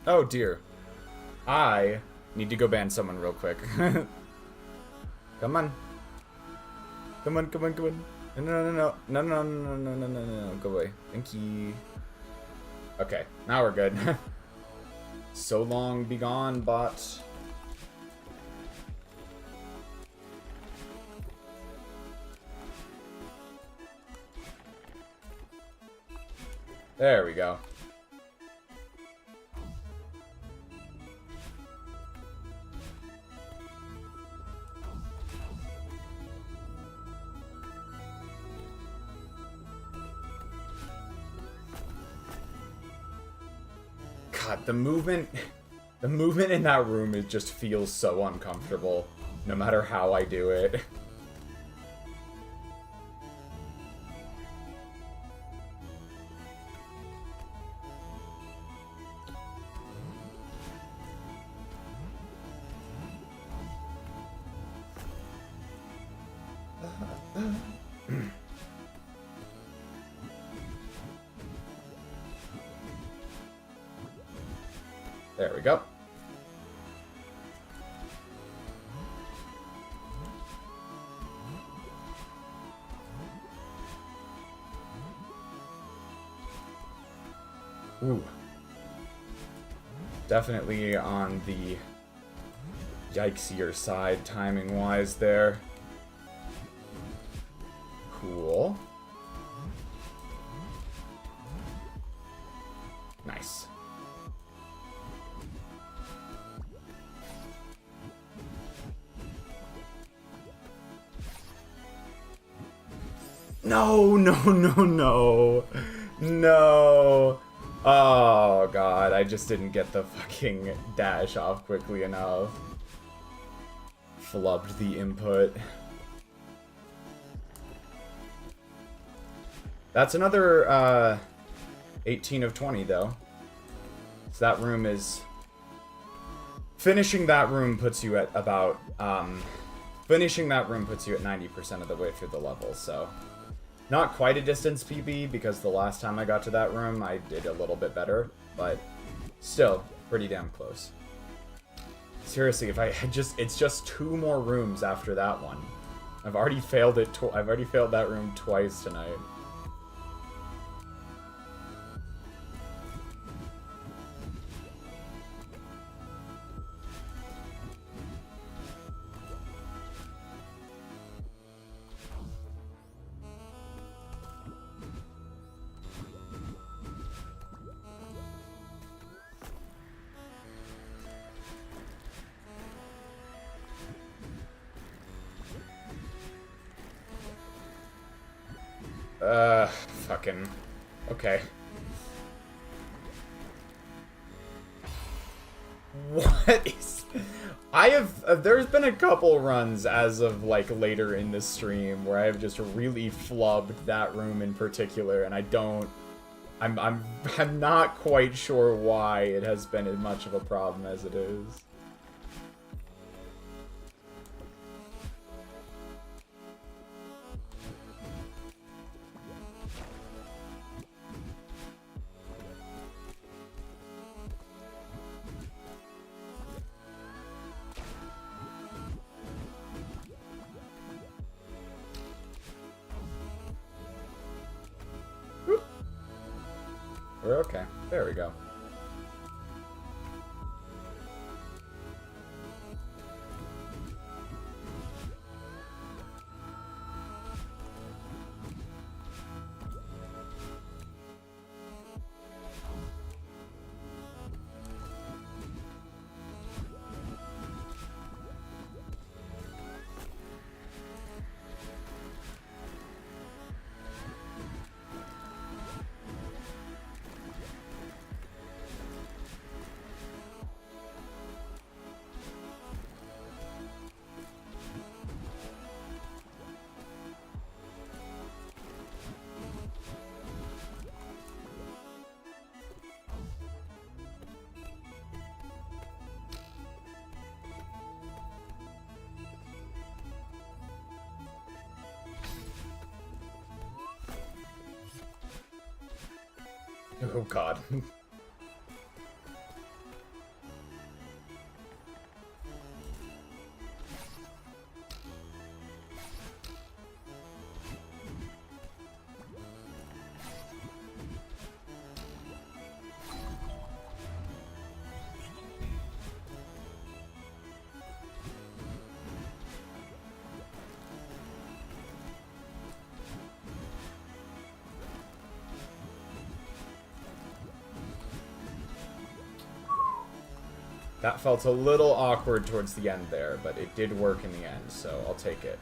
Speaker 1: Oh dear. I need to go ban someone real quick. Come on. Come on, come on, come on. No, no, no, no, no, no, no, no, no, no, no, go away. Thank you. Okay, now we're good. So long, be gone, bot. There we go. God, the movement in that room, it just feels so uncomfortable, no matter how I do it. There we go. Ooh. Definitely on the yikesier side timing-wise there. Cool. Nice. No, no, no, no. No. Oh, God. I just didn't get the fucking dash off quickly enough. Flubbed the input. That's another 18 of 20, though. So that room is... Finishing that room puts you at about... Finishing that room puts you at 90% of the way through the level, so... Not quite a distance PB, because the last time I got to that room, I did a little bit better, but still, pretty damn close. Seriously, if I had just... It's just 2 more rooms after that one. I've already failed it. I've already failed that room twice tonight. Fucking... Okay. What is... I have... there's been a couple runs as of, like, later in the stream where I have just really flubbed that room in particular, and I don't... I'm not quite sure why it has been as much of a problem as it is. We're okay. There we go. Oh god. That felt a little awkward towards the end there, but it did work in the end, so I'll take it.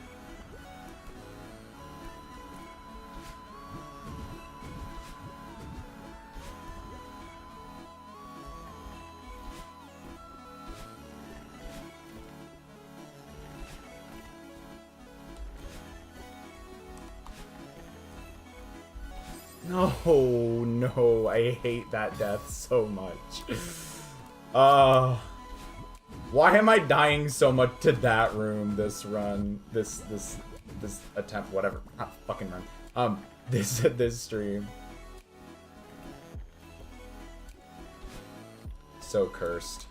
Speaker 1: No, no, I hate that death so much. Why am I dying so much to that room this run? This attempt, whatever. Not fucking run. This stream. So cursed.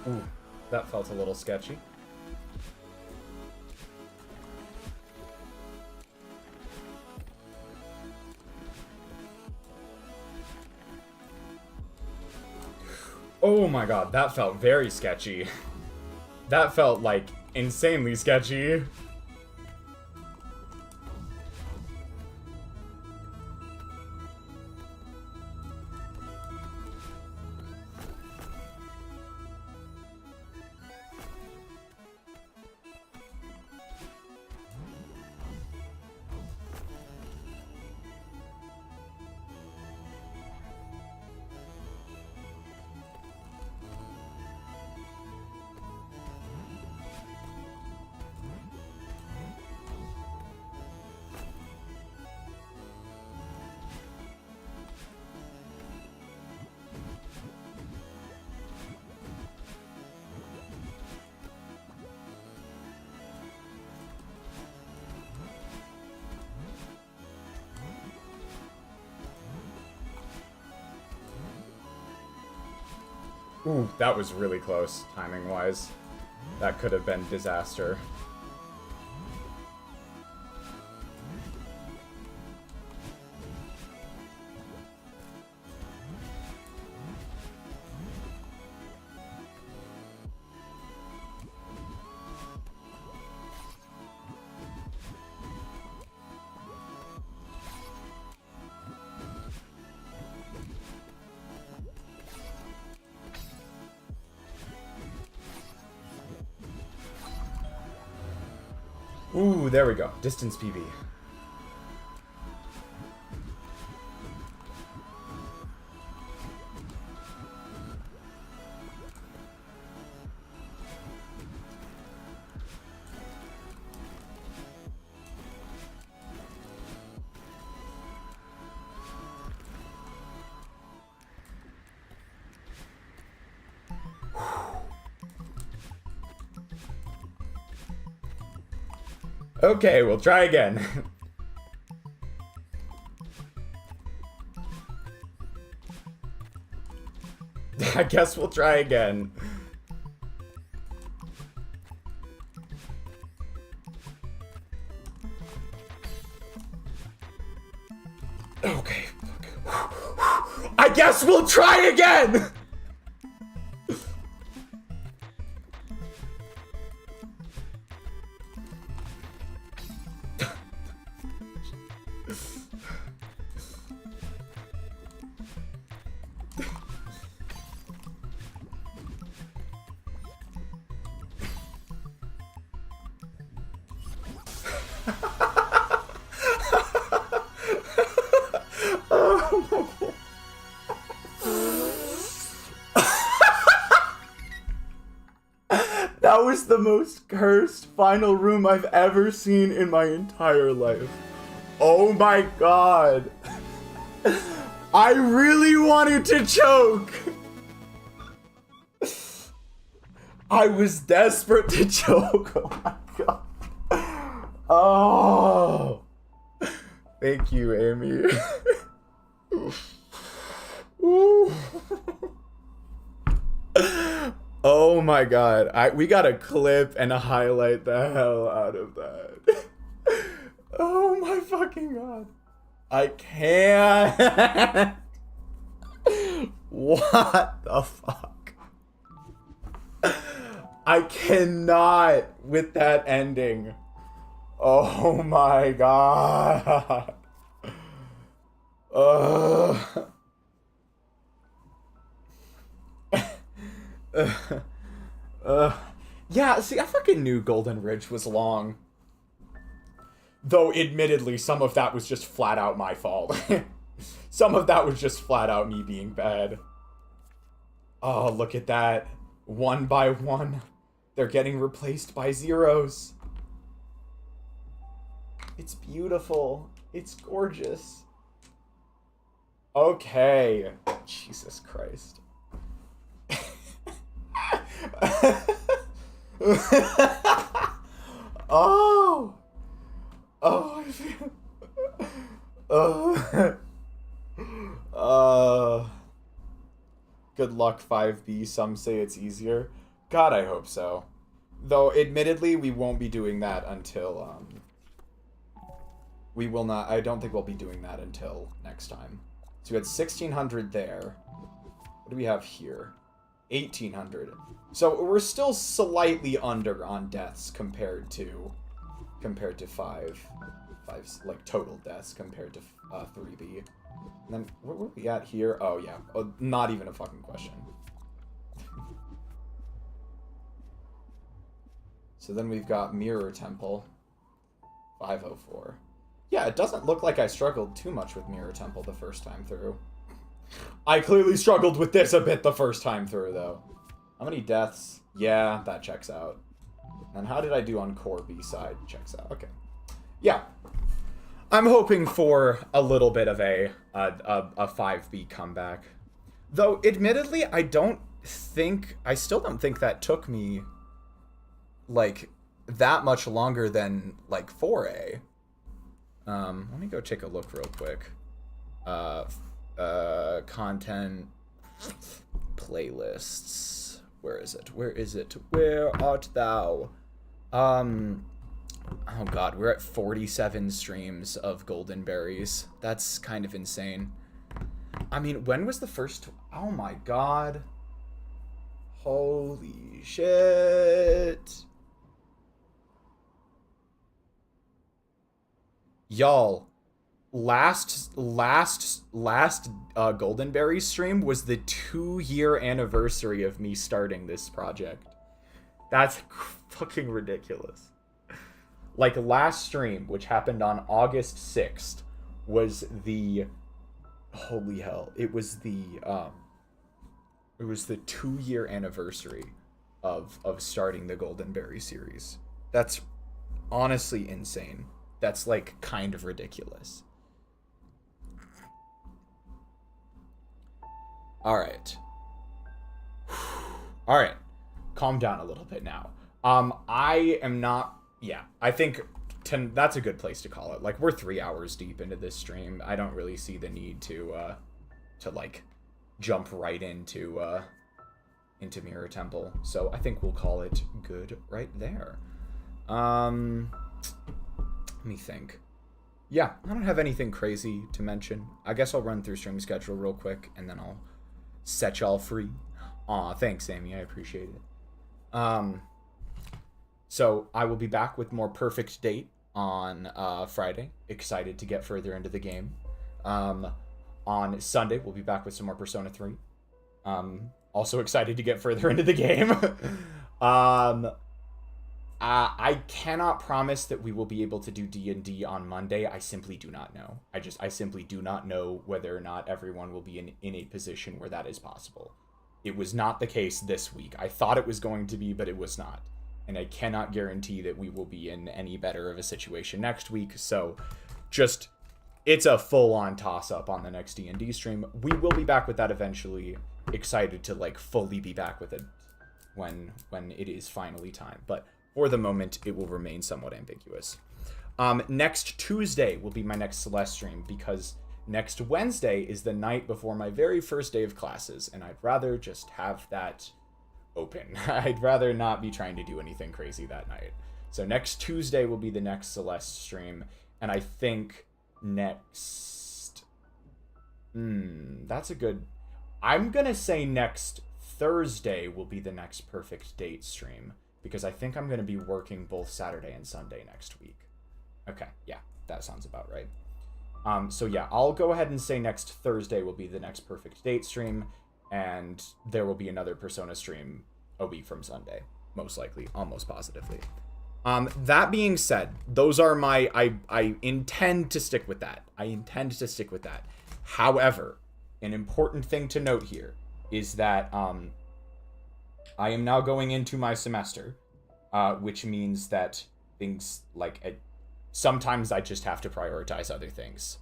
Speaker 1: Ooh, that felt a little sketchy. Oh my god, that felt very sketchy. That felt, like, insanely sketchy. Ooh, that was really close, timing-wise. That could have been disaster. Ooh, there we go. Distance PB. Okay, we'll try again. I guess we'll try again. Okay. I guess we'll try again! That was the most cursed final room I've ever seen in my entire life. Oh my god. I really wanted to choke. I was desperate to choke. Oh my god. Oh. Thank you, Amy. Ooh. Oh my god. We gotta clip and highlight the hell out of that. Oh my fucking god. I can't. What the fuck? I cannot with that ending. Oh my god. Yeah, see, I fucking knew Golden Ridge was long. Though, admittedly, some of that was just flat out my fault. Some of that was just flat out me being bad. Oh, look at that. One by one, they're getting replaced by zeros. It's beautiful. It's gorgeous. Okay. Jesus Christ. Oh. Oh, I feel. Good luck 5B. Some say it's easier. God, I hope so. Though, admittedly, we won't be doing that until, we will not. I don't think we'll be doing that until next time. So we had 1600 there. What do we have here? 1800. So we're still slightly under on deaths compared to 5 like total deaths compared to 3B. And then what were we at here? Oh yeah, not even a fucking question. So then we've got Mirror Temple, 504. Yeah, it doesn't look like I struggled too much with Mirror Temple the first time through. I clearly struggled with this a bit the first time through, though. How many deaths? Yeah, that checks out. And how did I do on Core B side? Checks out. Okay. Yeah. I'm hoping for a little bit of a 5B comeback. Though, admittedly, I still don't think that took me, like, that much longer than, like, 4A. Let me go take a look real quick. Content, playlists. Where is it? Where is it? Where art thou? Oh god, we're at 47 streams of Golden Berries. That's kind of insane. I mean, when was the first... Oh my god. Holy shit. Y'all, last Golden Berry stream was the 2-year anniversary of me starting this project. That's fucking ridiculous. Like last stream, which happened on August 6th, was the holy hell. It was the 2-year anniversary of starting the Golden Berry series. That's honestly insane. That's like kind of ridiculous. All right. All right. Calm down a little bit now. I am not. Yeah, I think that's a good place to call it. Like, we're 3 hours deep into this stream. I don't really see the need to like jump right into Mirror Temple. So I think we'll call it good right there. Let me think. Yeah, I don't have anything crazy to mention. I guess I'll run through stream schedule real quick, and then I'll set y'all free. Aw, thanks, Amy. I appreciate it. So I will be back with more Perfect Date on Friday. Excited to get further into the game. On Sunday, we'll be back with some more Persona 3. Also excited to get further into the game. I cannot promise that we will be able to do D&D on Monday. I simply do not know. I simply do not know whether or not everyone will be in a position where that is possible. It was not the case this week. I thought it was going to be, but it was not. And I cannot guarantee that we will be in any better of a situation next week. So just, it's a full-on toss-up on the next D&D stream. We will be back with that eventually. Excited to like fully be back with it when it is finally time. But for the moment, it will remain somewhat ambiguous. Next Tuesday will be my next Celeste stream, because next Wednesday is the night before my very first day of classes, and I'd rather just have that open. I'd rather not be trying to do anything crazy that night. So next Tuesday will be the next Celeste stream, and I think next... that's a good... I'm gonna say next Thursday will be the next Perfect Date stream, because I think I'm gonna be working both Saturday and Sunday next week. Okay, yeah, that sounds about right. So yeah, I'll go ahead and say next Thursday will be the next Perfect Date stream, and there will be another Persona stream a week from Sunday, most likely, almost positively. That being said, those are my... I intend to stick with that. However, an important thing to note here is that I am now going into my semester, which means that things like... sometimes I just have to prioritize other things.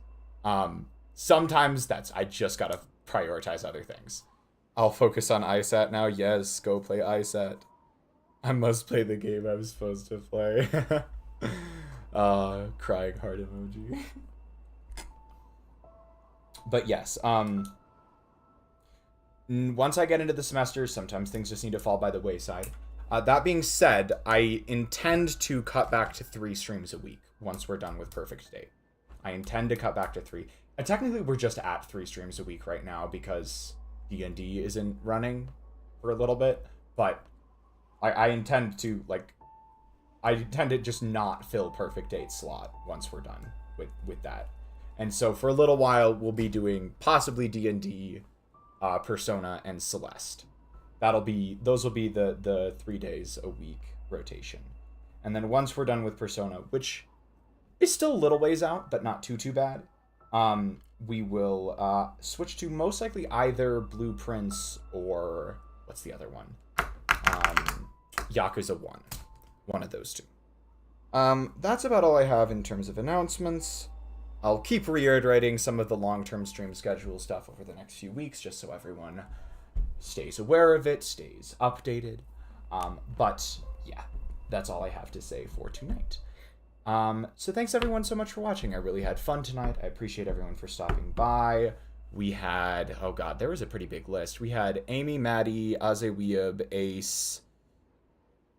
Speaker 1: Sometimes I just gotta prioritize other things. I'll focus on ISAT now. Yes, go play ISAT. I must play the game I'm supposed to play. Crying heart emoji. But yes, once I get into the semester, sometimes things just need to fall by the wayside. That being said, I intend to cut back to 3 streams a week once we're done with Perfect Date. I intend to cut back to 3. Technically, we're just at 3 streams a week right now because D&D isn't running for a little bit. But I intend to, just not fill Perfect Date slot once we're done with that. And so for a little while, we'll be doing possibly D&D, Persona, and Celeste. Those will be the 3 days a week rotation. And then once we're done with Persona, which is still a little ways out, but not too bad, we will switch to most likely either Blueprints or what's the other one? Yakuza 1. One of those two. That's about all I have in terms of announcements. I'll keep reiterating some of the long-term stream schedule stuff over the next few weeks, just so everyone stays aware of it, stays updated. But yeah, that's all I have to say for tonight. So thanks everyone so much for watching. I really had fun tonight. I appreciate everyone for stopping by. We had, oh god, there was a pretty big list. We had Amy, Maddie, Azeweeb, Ace,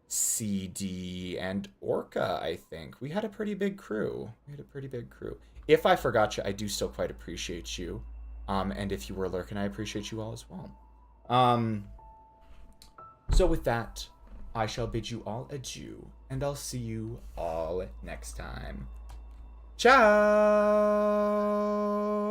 Speaker 1: CD, and Orca, I think. We had a pretty big crew. If I forgot you, I do still quite appreciate you. And if you were lurking, I appreciate you all as well. So with that, I shall bid you all adieu, and I'll see you all next time. Ciao!